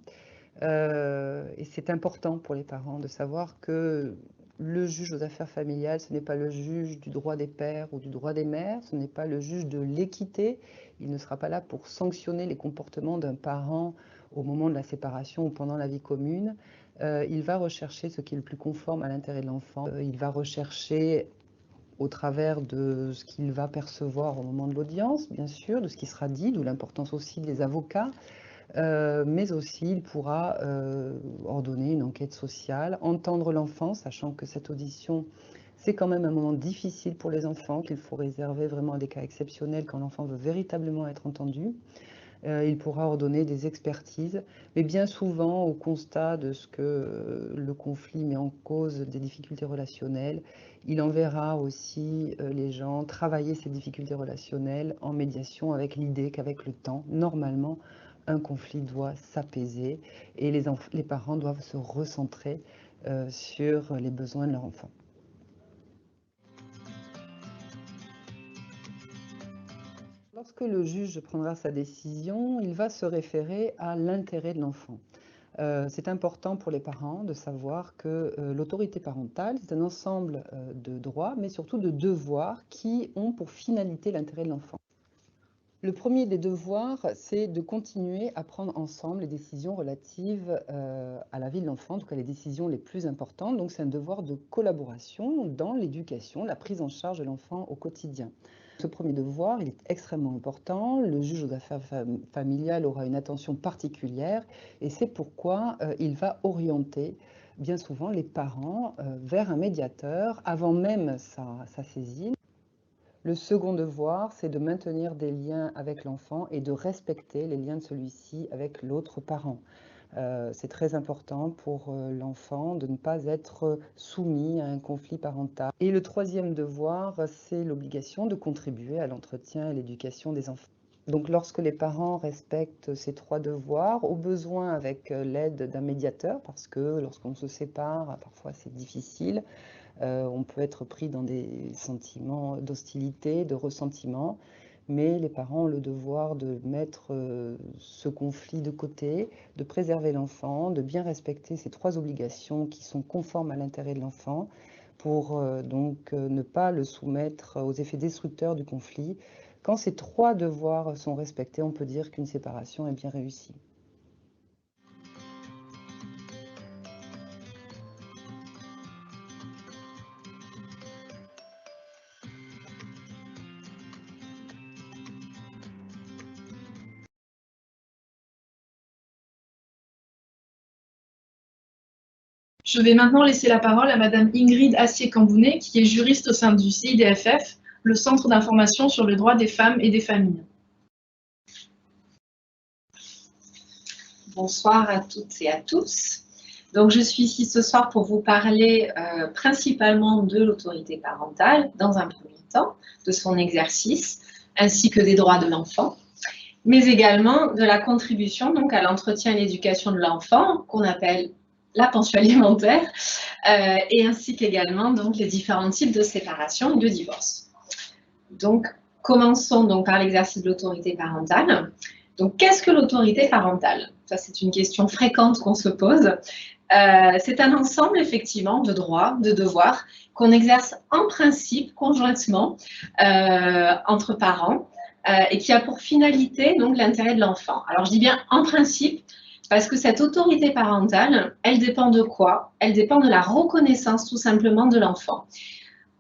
Et c'est important pour les parents de savoir que le juge aux affaires familiales, ce n'est pas le juge du droit des pères ou du droit des mères, ce n'est pas le juge de l'équité. Il ne sera pas là pour sanctionner les comportements d'un parent au moment de la séparation ou pendant la vie commune. Il va rechercher ce qui est le plus conforme à l'intérêt de l'enfant. Il va rechercher au travers de ce qu'il va percevoir au moment de l'audience, bien sûr, de ce qui sera dit, d'où l'importance aussi des avocats, mais aussi il pourra ordonner une enquête sociale, entendre l'enfant, sachant que cette audition, c'est quand même un moment difficile pour les enfants, qu'il faut réserver vraiment à des cas exceptionnels quand l'enfant veut véritablement être entendu. Il pourra ordonner des expertises, mais bien souvent, au constat de ce que le conflit met en cause des difficultés relationnelles, il enverra aussi les gens travailler ces difficultés relationnelles en médiation avec l'idée qu'avec le temps, normalement, un conflit doit s'apaiser et les parents doivent se recentrer sur les besoins de leur enfant. Lorsque le juge prendra sa décision, il va se référer à l'intérêt de l'enfant. C'est important pour les parents de savoir que l'autorité parentale, c'est un ensemble de droits, mais surtout de devoirs qui ont pour finalité l'intérêt de l'enfant. Le premier des devoirs, c'est de continuer à prendre ensemble les décisions relatives à la vie de l'enfant, en tout cas les décisions les plus importantes. Donc c'est un devoir de collaboration dans l'éducation, la prise en charge de l'enfant au quotidien. Ce premier devoir, il est extrêmement important. Le juge aux affaires familiales aura une attention particulière et c'est pourquoi il va orienter bien souvent les parents vers un médiateur avant même sa saisine. Le second devoir, c'est de maintenir des liens avec l'enfant et de respecter les liens de celui-ci avec l'autre parent. C'est très important pour l'enfant de ne pas être soumis à un conflit parental. Et le troisième devoir, c'est l'obligation de contribuer à l'entretien et l'éducation des enfants. Donc lorsque les parents respectent ces trois devoirs, au besoin avec l'aide d'un médiateur, parce que lorsqu'on se sépare, parfois c'est difficile, on peut être pris dans des sentiments d'hostilité, de ressentiment, mais les parents ont le devoir de mettre ce conflit de côté, de préserver l'enfant, de bien respecter ces trois obligations qui sont conformes à l'intérêt de l'enfant pour donc ne pas le soumettre aux effets destructeurs du conflit. Quand ces trois devoirs sont respectés, on peut dire qu'une séparation est bien réussie. Je vais maintenant laisser la parole à Madame Ingrid Assier-Cambounet, qui est juriste au sein du CIDFF, le Centre d'information sur le droit des femmes et des familles. Bonsoir à toutes et à tous. Donc, je suis ici ce soir pour vous parler principalement de l'autorité parentale, dans un premier temps, de son exercice, ainsi que des droits de l'enfant, mais également de la contribution donc, à l'entretien et l'éducation de l'enfant, qu'on appelle la pension alimentaire, et ainsi qu'également donc, les différents types de séparation et de divorce. Donc, commençons donc par l'exercice de l'autorité parentale. Donc, qu'est-ce que l'autorité parentale? Ça, c'est une question fréquente qu'on se pose. C'est un ensemble, effectivement, de droits, de devoirs qu'on exerce en principe conjointement entre parents et qui a pour finalité donc l'intérêt de l'enfant. Alors, je dis bien en principe parce que cette autorité parentale, elle dépend de quoi? Elle dépend de la reconnaissance tout simplement de l'enfant.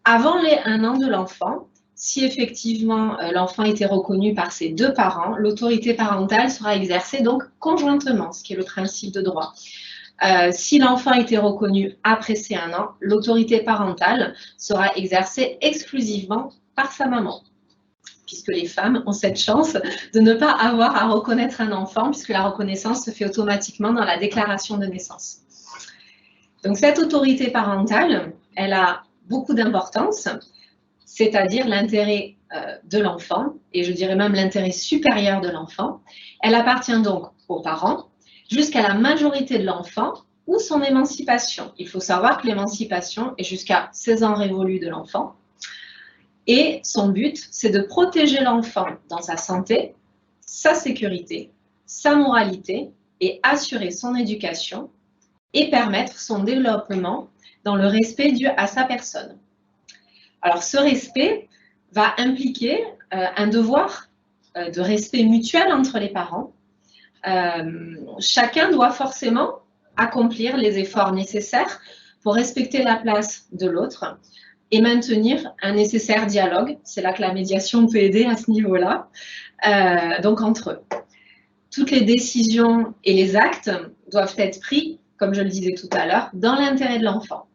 Avant les 1 an de l'enfant, si effectivement l'enfant était reconnu par ses deux parents, l'autorité parentale sera exercée donc conjointement, ce qui est le principe de droit. Si l'enfant était reconnu après ses 1 an, l'autorité parentale sera exercée exclusivement par sa maman, puisque les femmes ont cette chance de ne pas avoir à reconnaître un enfant, puisque la reconnaissance se fait automatiquement dans la déclaration de naissance. Donc cette autorité parentale, elle a beaucoup d'importance, c'est-à-dire l'intérêt de l'enfant, et je dirais même l'intérêt supérieur de l'enfant. Elle appartient donc aux parents jusqu'à la majorité de l'enfant ou son émancipation. Il faut savoir que l'émancipation est jusqu'à 16 ans révolus de l'enfant. Et son but, c'est de protéger l'enfant dans sa santé, sa sécurité, sa moralité et assurer son éducation et permettre son développement dans le respect dû à sa personne. Alors, ce respect va impliquer un devoir de respect mutuel entre les parents. Chacun doit forcément accomplir les efforts nécessaires pour respecter la place de l'autre et maintenir un nécessaire dialogue. C'est là que la médiation peut aider à ce niveau-là, donc entre eux. Toutes les décisions et les actes doivent être pris, comme je le disais tout à l'heure, dans l'intérêt de l'enfant.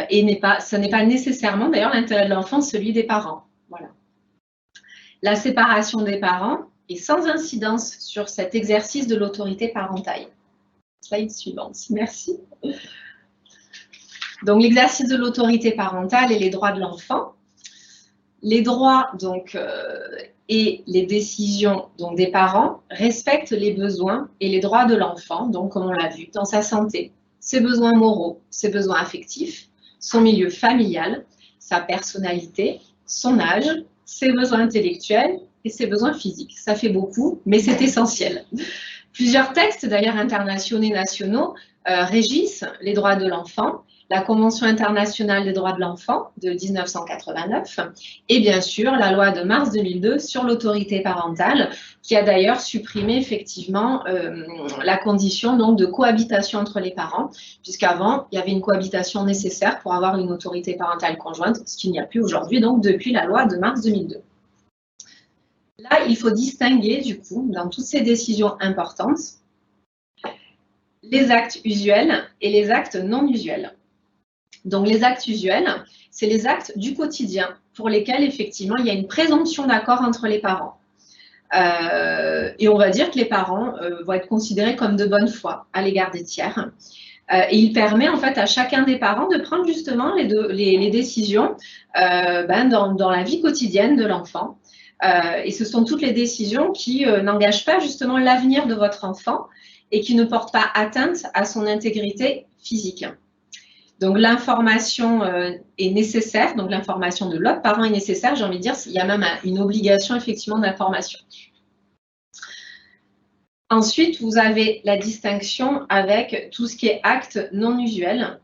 Et ce n'est pas nécessairement, d'ailleurs, l'intérêt de l'enfant, celui des parents. Voilà. La séparation des parents est sans incidence sur cet exercice de l'autorité parentale. Slide suivante, merci. Donc, l'exercice de l'autorité parentale et les droits de l'enfant. Les droits donc, et les décisions donc, des parents respectent les besoins et les droits de l'enfant, donc comme on l'a vu, dans sa santé, ses besoins moraux, ses besoins affectifs, son milieu familial, sa personnalité, son âge, ses besoins intellectuels et ses besoins physiques. Ça fait beaucoup, mais c'est essentiel. Plusieurs textes, d'ailleurs internationaux et nationaux, régissent les droits de l'enfant. La Convention internationale des droits de l'enfant de 1989 et bien sûr la loi de mars 2002 sur l'autorité parentale qui a d'ailleurs supprimé effectivement la condition donc, de cohabitation entre les parents puisqu'avant il y avait une cohabitation nécessaire pour avoir une autorité parentale conjointe, ce qu'il n'y a plus aujourd'hui donc depuis la loi de mars 2002. Là, il faut distinguer du coup dans toutes ces décisions importantes les actes usuels et les actes non usuels. Donc, les actes usuels, c'est les actes du quotidien pour lesquels, effectivement, il y a une présomption d'accord entre les parents. Et on va dire que les parents vont être considérés comme de bonne foi à l'égard des tiers. Et il permet, en fait, à chacun des parents de prendre justement les décisions dans la vie quotidienne de l'enfant. Et ce sont toutes les décisions qui n'engagent pas justement l'avenir de votre enfant et qui ne portent pas atteinte à son intégrité physique. Donc, l'information est nécessaire, donc l'information de l'autre parent est nécessaire, j'ai envie de dire, il y a même une obligation effectivement d'information. Ensuite, vous avez la distinction avec tout ce qui est acte non usuel,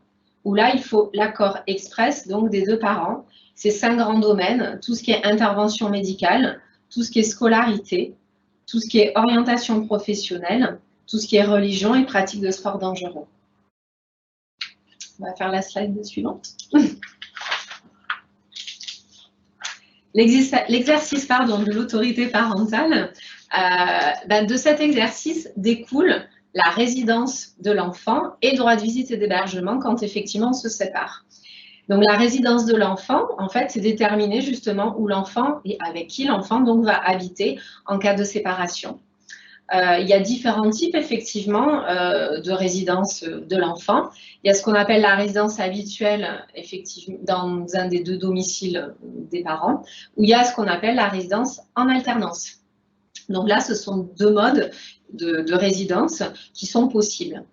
où là, il faut l'accord express donc des deux parents. C'est 5 grands domaines, tout ce qui est intervention médicale, tout ce qui est scolarité, tout ce qui est orientation professionnelle, tout ce qui est religion et pratique de sport dangereux. On va faire la slide suivante. L'exercice de l'autorité parentale, de cet exercice découle la résidence de l'enfant et le droit de visite et d'hébergement quand effectivement on se sépare. Donc la résidence de l'enfant, en fait, c'est déterminer justement où l'enfant et avec qui l'enfant donc va habiter en cas de séparation. Il y a différents types, effectivement, de résidence de l'enfant. Il y a ce qu'on appelle la résidence habituelle, effectivement, dans un des 2 domiciles des parents, ou il y a ce qu'on appelle la résidence en alternance. Donc là, ce sont 2 modes de résidence qui sont possibles.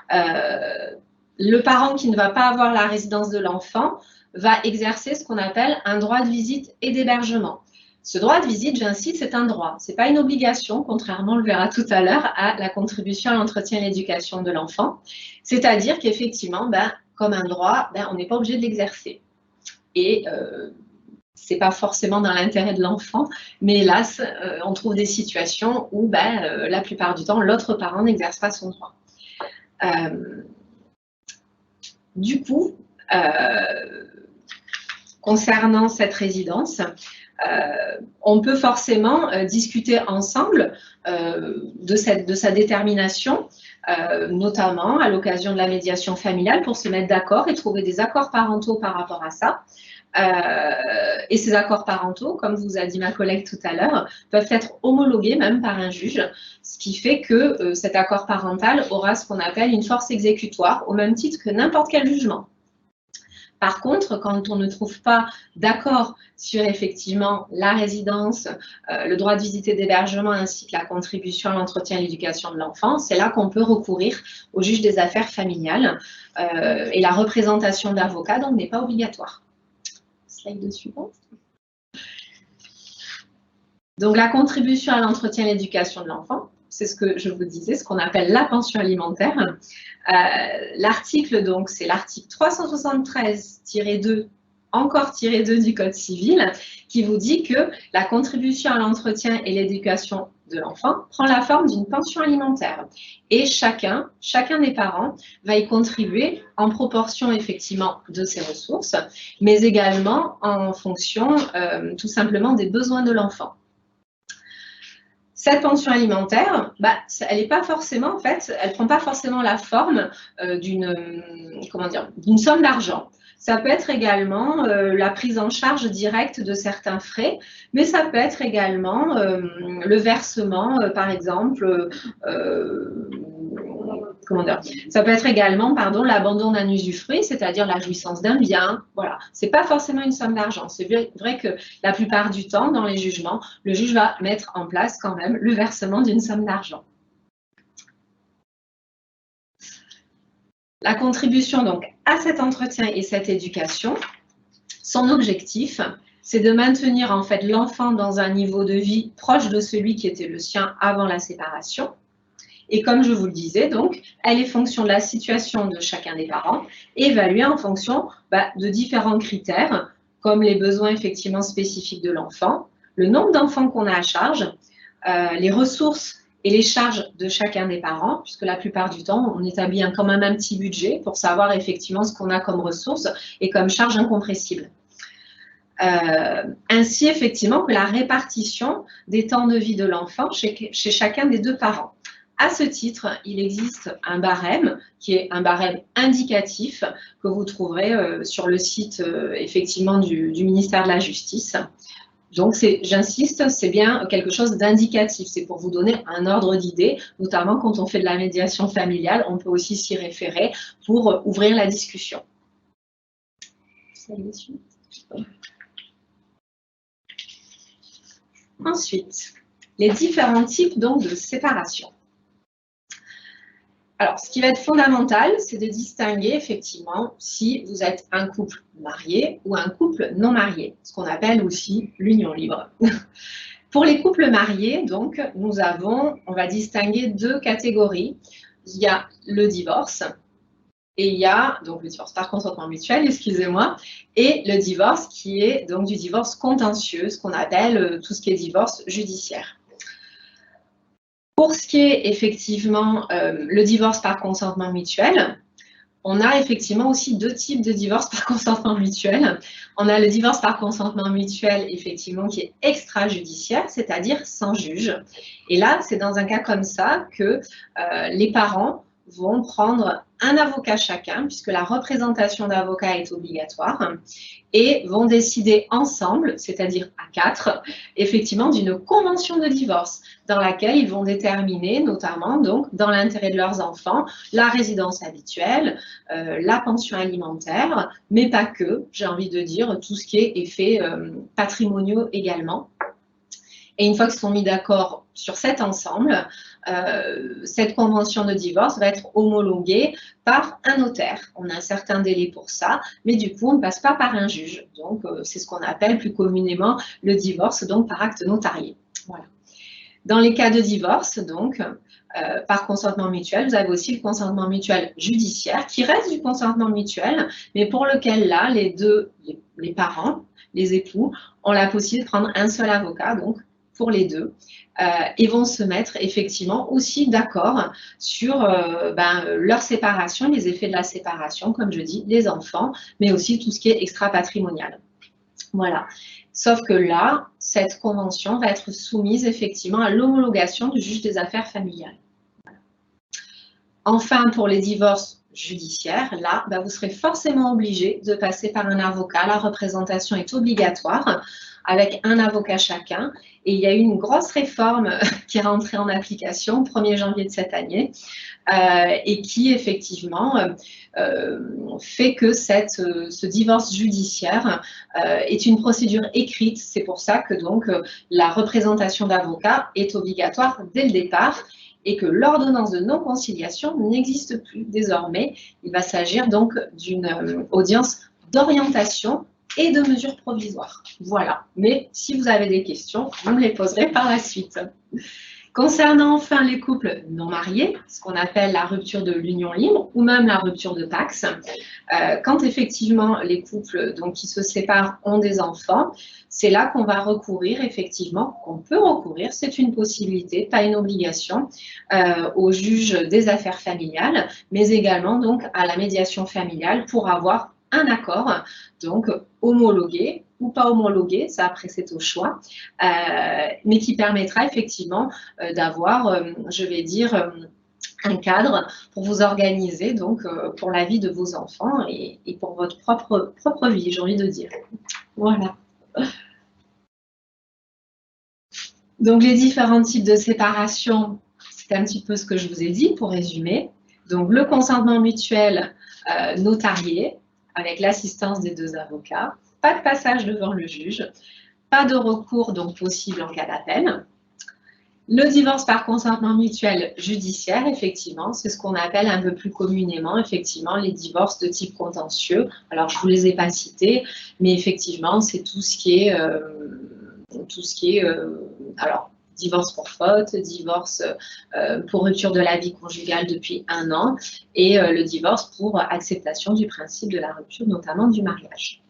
Le parent qui ne va pas avoir la résidence de l'enfant va exercer ce qu'on appelle un droit de visite et d'hébergement. Ce droit de visite, j'insiste, c'est un droit. Ce n'est pas une obligation, contrairement, on le verra tout à l'heure, à la contribution à l'entretien et l'éducation de l'enfant. C'est-à-dire qu'effectivement, comme un droit, on n'est pas obligé de l'exercer. Et ce n'est pas forcément dans l'intérêt de l'enfant, mais hélas, on trouve des situations où la plupart du temps, l'autre parent n'exerce pas son droit. Du coup, concernant cette résidence, on peut forcément discuter ensemble de sa détermination, notamment à l'occasion de la médiation familiale pour se mettre d'accord et trouver des accords parentaux par rapport à ça. Et ces accords parentaux, comme vous a dit ma collègue tout à l'heure, peuvent être homologués même par un juge, ce qui fait que cet accord parental aura ce qu'on appelle une force exécutoire au même titre que n'importe quel jugement. Par contre, quand on ne trouve pas d'accord sur effectivement la résidence, le droit de visite et d'hébergement ainsi que la contribution à l'entretien et l'éducation de l'enfant, c'est là qu'on peut recourir au juge des affaires familiales et la représentation d'avocat donc n'est pas obligatoire. Slide suivante. Donc, la contribution à l'entretien et l'éducation de l'enfant, c'est ce que je vous disais, ce qu'on appelle la pension alimentaire. L'article, donc, c'est l'article 373-2, encore -2 du Code civil, qui vous dit que la contribution à l'entretien et l'éducation de l'enfant prend la forme d'une pension alimentaire. Et chacun des parents va y contribuer en proportion effectivement de ses ressources, mais également en fonction tout simplement des besoins de l'enfant. Cette pension alimentaire, elle n'est pas forcément, en fait, elle ne prend pas forcément la forme d'une somme d'argent. Ça peut être également la prise en charge directe de certains frais, mais ça peut être également le versement, par exemple, ça peut être également, l'abandon d'un usufruit, c'est-à-dire la jouissance d'un bien. Voilà, c'est pas forcément une somme d'argent. C'est vrai que la plupart du temps, dans les jugements, le juge va mettre en place quand même le versement d'une somme d'argent. La contribution donc à cet entretien et cette éducation, son objectif, c'est de maintenir en fait l'enfant dans un niveau de vie proche de celui qui était le sien avant la séparation. Et comme je vous le disais, donc, elle est fonction de la situation de chacun des parents, évaluée en fonction de différents critères, comme les besoins effectivement spécifiques de l'enfant, le nombre d'enfants qu'on a à charge, les ressources et les charges de chacun des parents, puisque la plupart du temps, on établit quand même un petit budget pour savoir effectivement ce qu'on a comme ressources et comme charges incompressibles. Ainsi, effectivement, que la répartition des temps de vie de l'enfant chez chacun des deux parents. À ce titre, il existe un barème qui est un barème indicatif que vous trouverez sur le site effectivement du ministère de la Justice. Donc, j'insiste, c'est bien quelque chose d'indicatif. C'est pour vous donner un ordre d'idée, notamment quand on fait de la médiation familiale, on peut aussi s'y référer pour ouvrir la discussion. Ensuite, les différents types donc, de séparation. Alors, ce qui va être fondamental, c'est de distinguer effectivement si vous êtes un couple marié ou un couple non marié, ce qu'on appelle aussi l'union libre. Pour les couples mariés, donc, on va distinguer deux catégories. Il y a le divorce et il y a donc le divorce par consentement mutuel, excusez-moi, et le divorce qui est donc du divorce contentieux, ce qu'on appelle tout ce qui est divorce judiciaire. Pour ce qui est effectivement le divorce par consentement mutuel, on a effectivement aussi deux types de divorce par consentement mutuel. On a le divorce par consentement mutuel, effectivement, qui est extrajudiciaire, c'est-à-dire sans juge. Et là, c'est dans un cas comme ça que les parents vont prendre un avocat chacun, puisque la représentation d'avocat est obligatoire, et vont décider ensemble, c'est-à-dire à 4, effectivement d'une convention de divorce, dans laquelle ils vont déterminer, notamment donc dans l'intérêt de leurs enfants, la résidence habituelle, la pension alimentaire, mais pas que, j'ai envie de dire, tout ce qui est effets patrimoniaux également. Et une fois qu'ils sont mis d'accord sur cet ensemble, cette convention de divorce va être homologuée par un notaire. On a un certain délai pour ça, mais du coup, on ne passe pas par un juge. Donc, c'est ce qu'on appelle plus communément le divorce, donc par acte notarié. Voilà. Dans les cas de divorce, donc, par consentement mutuel, vous avez aussi le consentement mutuel judiciaire, qui reste du consentement mutuel, mais pour lequel, là, les parents, les époux, ont la possibilité de prendre un seul avocat, donc, pour les deux, et vont se mettre effectivement aussi d'accord sur leur séparation, les effets de la séparation, comme je dis, les enfants, mais aussi tout ce qui est extra-patrimonial. Voilà. Sauf que là, cette convention va être soumise effectivement à l'homologation du juge des affaires familiales. Voilà. Enfin, pour les divorces judiciaires, là, vous serez forcément obligé de passer par un avocat. La représentation est obligatoire, avec un avocat chacun. Et il y a eu une grosse réforme qui est rentrée en application le 1er janvier de cette année et qui, effectivement, fait que ce divorce judiciaire est une procédure écrite. C'est pour ça que, donc, la représentation d'avocat est obligatoire dès le départ et que l'ordonnance de non-conciliation n'existe plus désormais. Il va s'agir donc d'une audience d'orientation et de mesures provisoires. Voilà. Mais si vous avez des questions, vous me les poserez par la suite. Concernant enfin les couples non mariés, ce qu'on appelle la rupture de l'union libre ou même la rupture de Pacs, quand effectivement les couples donc, qui se séparent ont des enfants, c'est là qu'on va recourir effectivement, qu'on peut recourir, c'est une possibilité, pas une obligation, au juge des affaires familiales, mais également donc à la médiation familiale pour avoir un accord, donc homologué ou pas homologué, ça après c'est au choix, mais qui permettra effectivement d'avoir, je vais dire, un cadre pour vous organiser donc pour la vie de vos enfants et pour votre propre vie, j'ai envie de dire. Voilà. Donc les différents types de séparation, c'est un petit peu ce que je vous ai dit pour résumer. Donc le consentement mutuel notarié avec l'assistance des 2 avocats, pas de passage devant le juge, pas de recours donc possible en cas d'appel. Le divorce par consentement mutuel judiciaire, effectivement, c'est ce qu'on appelle un peu plus communément, effectivement, les divorces de type contentieux. Alors, je ne vous les ai pas cités, mais effectivement, c'est tout ce qui est, alors, divorce pour faute, divorce pour rupture de la vie conjugale depuis 1 an, et le divorce pour acceptation du principe de la rupture, notamment du mariage.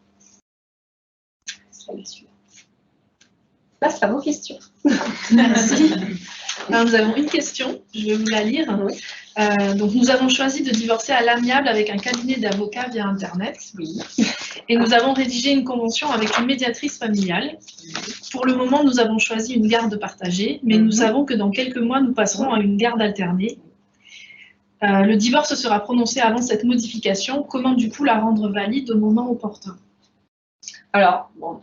Passe à vos questions. Merci. Alors, nous avons une question, je vais vous la lire. Donc, nous avons choisi de divorcer à l'amiable avec un cabinet d'avocats via Internet. Oui. Et nous avons rédigé une convention avec une médiatrice familiale. Pour le moment, nous avons choisi une garde partagée, mais nous savons que dans quelques mois, nous passerons à une garde alternée. Le divorce sera prononcé avant cette modification. Comment, du coup, la rendre valide au moment opportun? Alors, bon,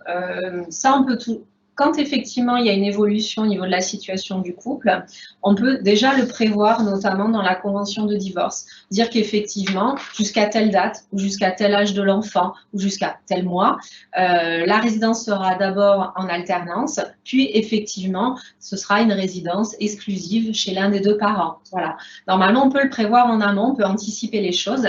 ça, on peut tout. Quand effectivement il y a une évolution au niveau de la situation du couple, on peut déjà le prévoir notamment dans la convention de divorce. Dire qu'effectivement, jusqu'à telle date ou jusqu'à tel âge de l'enfant ou jusqu'à tel mois, la résidence sera d'abord en alternance, puis effectivement, ce sera une résidence exclusive chez l'un des 2 parents. Voilà. Normalement, on peut le prévoir en amont, on peut anticiper les choses.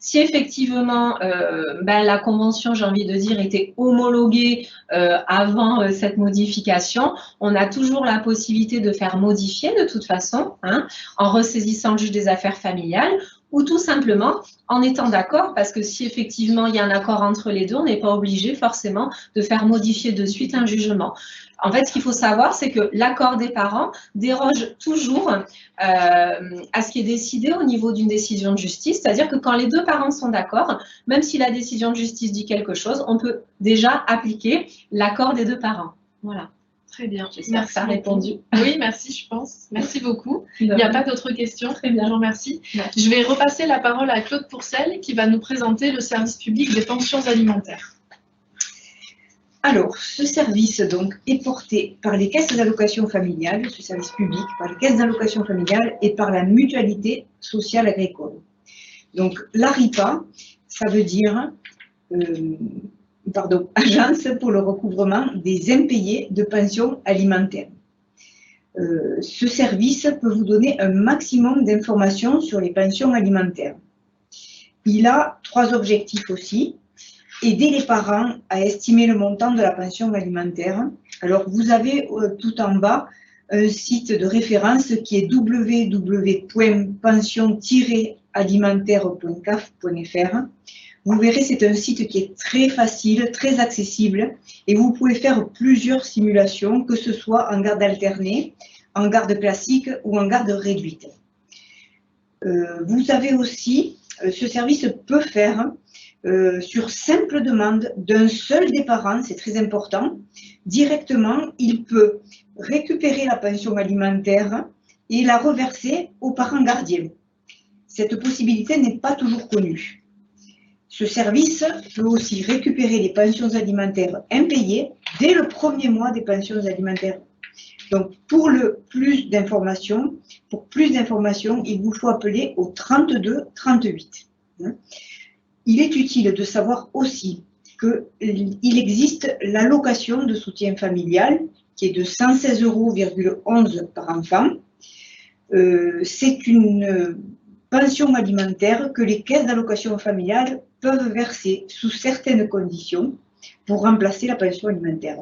Si effectivement la convention, j'ai envie de dire, était homologuée avant cette modification, on a toujours la possibilité de faire modifier de toute façon, hein, en ressaisissant le juge des affaires familiales ou tout simplement en étant d'accord, parce que si effectivement il y a un accord entre les 2, on n'est pas obligé forcément de faire modifier de suite un jugement. En fait, ce qu'il faut savoir, c'est que l'accord des parents déroge toujours à ce qui est décidé au niveau d'une décision de justice, c'est-à-dire que quand les 2 parents sont d'accord, même si la décision de justice dit quelque chose, on peut déjà appliquer l'accord des 2 parents. Voilà. Très bien. J'espère que ça a répondu. Oui, merci, je pense. Merci beaucoup. Il n'y a pas d'autres questions. Très bien. Je vous remercie. Merci. Je vais repasser la parole à Claude Pourcel qui va nous présenter le service public des pensions alimentaires. Alors, ce service donc est porté par les caisses d'allocation familiale, ce service public, par les caisses d'allocation familiale et par la mutualité sociale agricole. Donc, l'ARIPA, ça veut dire Agence pour le recouvrement des impayés de pensions alimentaires. Ce service peut vous donner un maximum d'informations sur les pensions alimentaires. Il a 3 objectifs aussi. Aider les parents à estimer le montant de la pension alimentaire. Alors, vous avez tout en bas un site de référence qui est www.pension-alimentaire.caf.fr. Vous verrez, c'est un site qui est très facile, très accessible et vous pouvez faire plusieurs simulations, que ce soit en garde alternée, en garde classique ou en garde réduite. Vous avez aussi, ce service peut faire sur simple demande d'un seul des parents, c'est très important, directement, il peut récupérer la pension alimentaire et la reverser aux parents gardiens. Cette possibilité n'est pas toujours connue. Ce service peut aussi récupérer les pensions alimentaires impayées dès le 1er mois des pensions alimentaires. Donc, pour plus d'informations, il vous faut appeler au 32 38. Il est utile de savoir aussi qu'il existe l'allocation de soutien familial qui est de 116,11 € par enfant. C'est une pension alimentaire que les caisses d'allocation familiale peuvent verser sous certaines conditions. pour remplacer la pension alimentaire.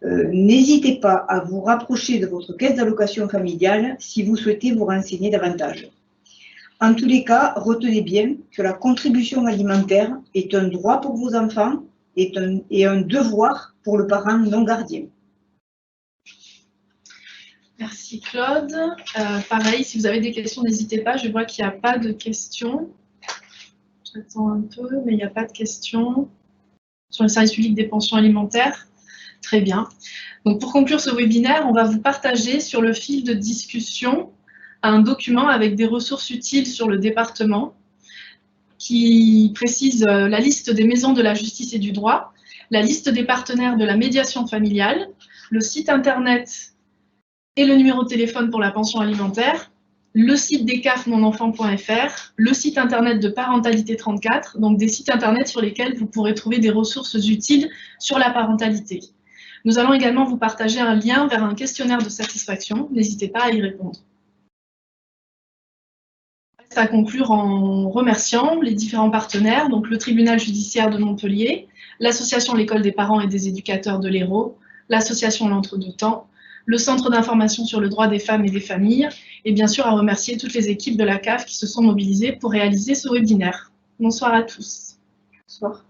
N'hésitez pas à vous rapprocher de votre caisse d'allocation familiale si vous souhaitez vous renseigner davantage. En tous les cas, retenez bien que la contribution alimentaire est un droit pour vos enfants et un devoir pour le parent non gardien. Merci Claude. Pareil, si vous avez des questions, n'hésitez pas. Je vois qu'il n'y a pas de questions. J'attends un peu, mais il n'y a pas de questions. Sur le service public des pensions alimentaires. Très bien. Donc pour conclure ce webinaire, on va vous partager sur le fil de discussion un document avec des ressources utiles sur le département qui précise la liste des maisons de la justice et du droit, la liste des partenaires de la médiation familiale, le site internet et le numéro de téléphone pour la pension alimentaire, le site des CAF monenfant.fr, le site internet de Parentalité 34, donc des sites internet sur lesquels vous pourrez trouver des ressources utiles sur la parentalité. Nous allons également vous partager un lien vers un questionnaire de satisfaction, n'hésitez pas à y répondre. À conclure en remerciant les différents partenaires, donc le tribunal judiciaire de Montpellier, l'association L'École des parents et des éducateurs de l'Hérault, l'association L'Entre-deux-temps, le centre d'information sur le droit des femmes et des familles, et bien sûr à remercier toutes les équipes de la CAF qui se sont mobilisées pour réaliser ce webinaire. Bonsoir à tous. Bonsoir.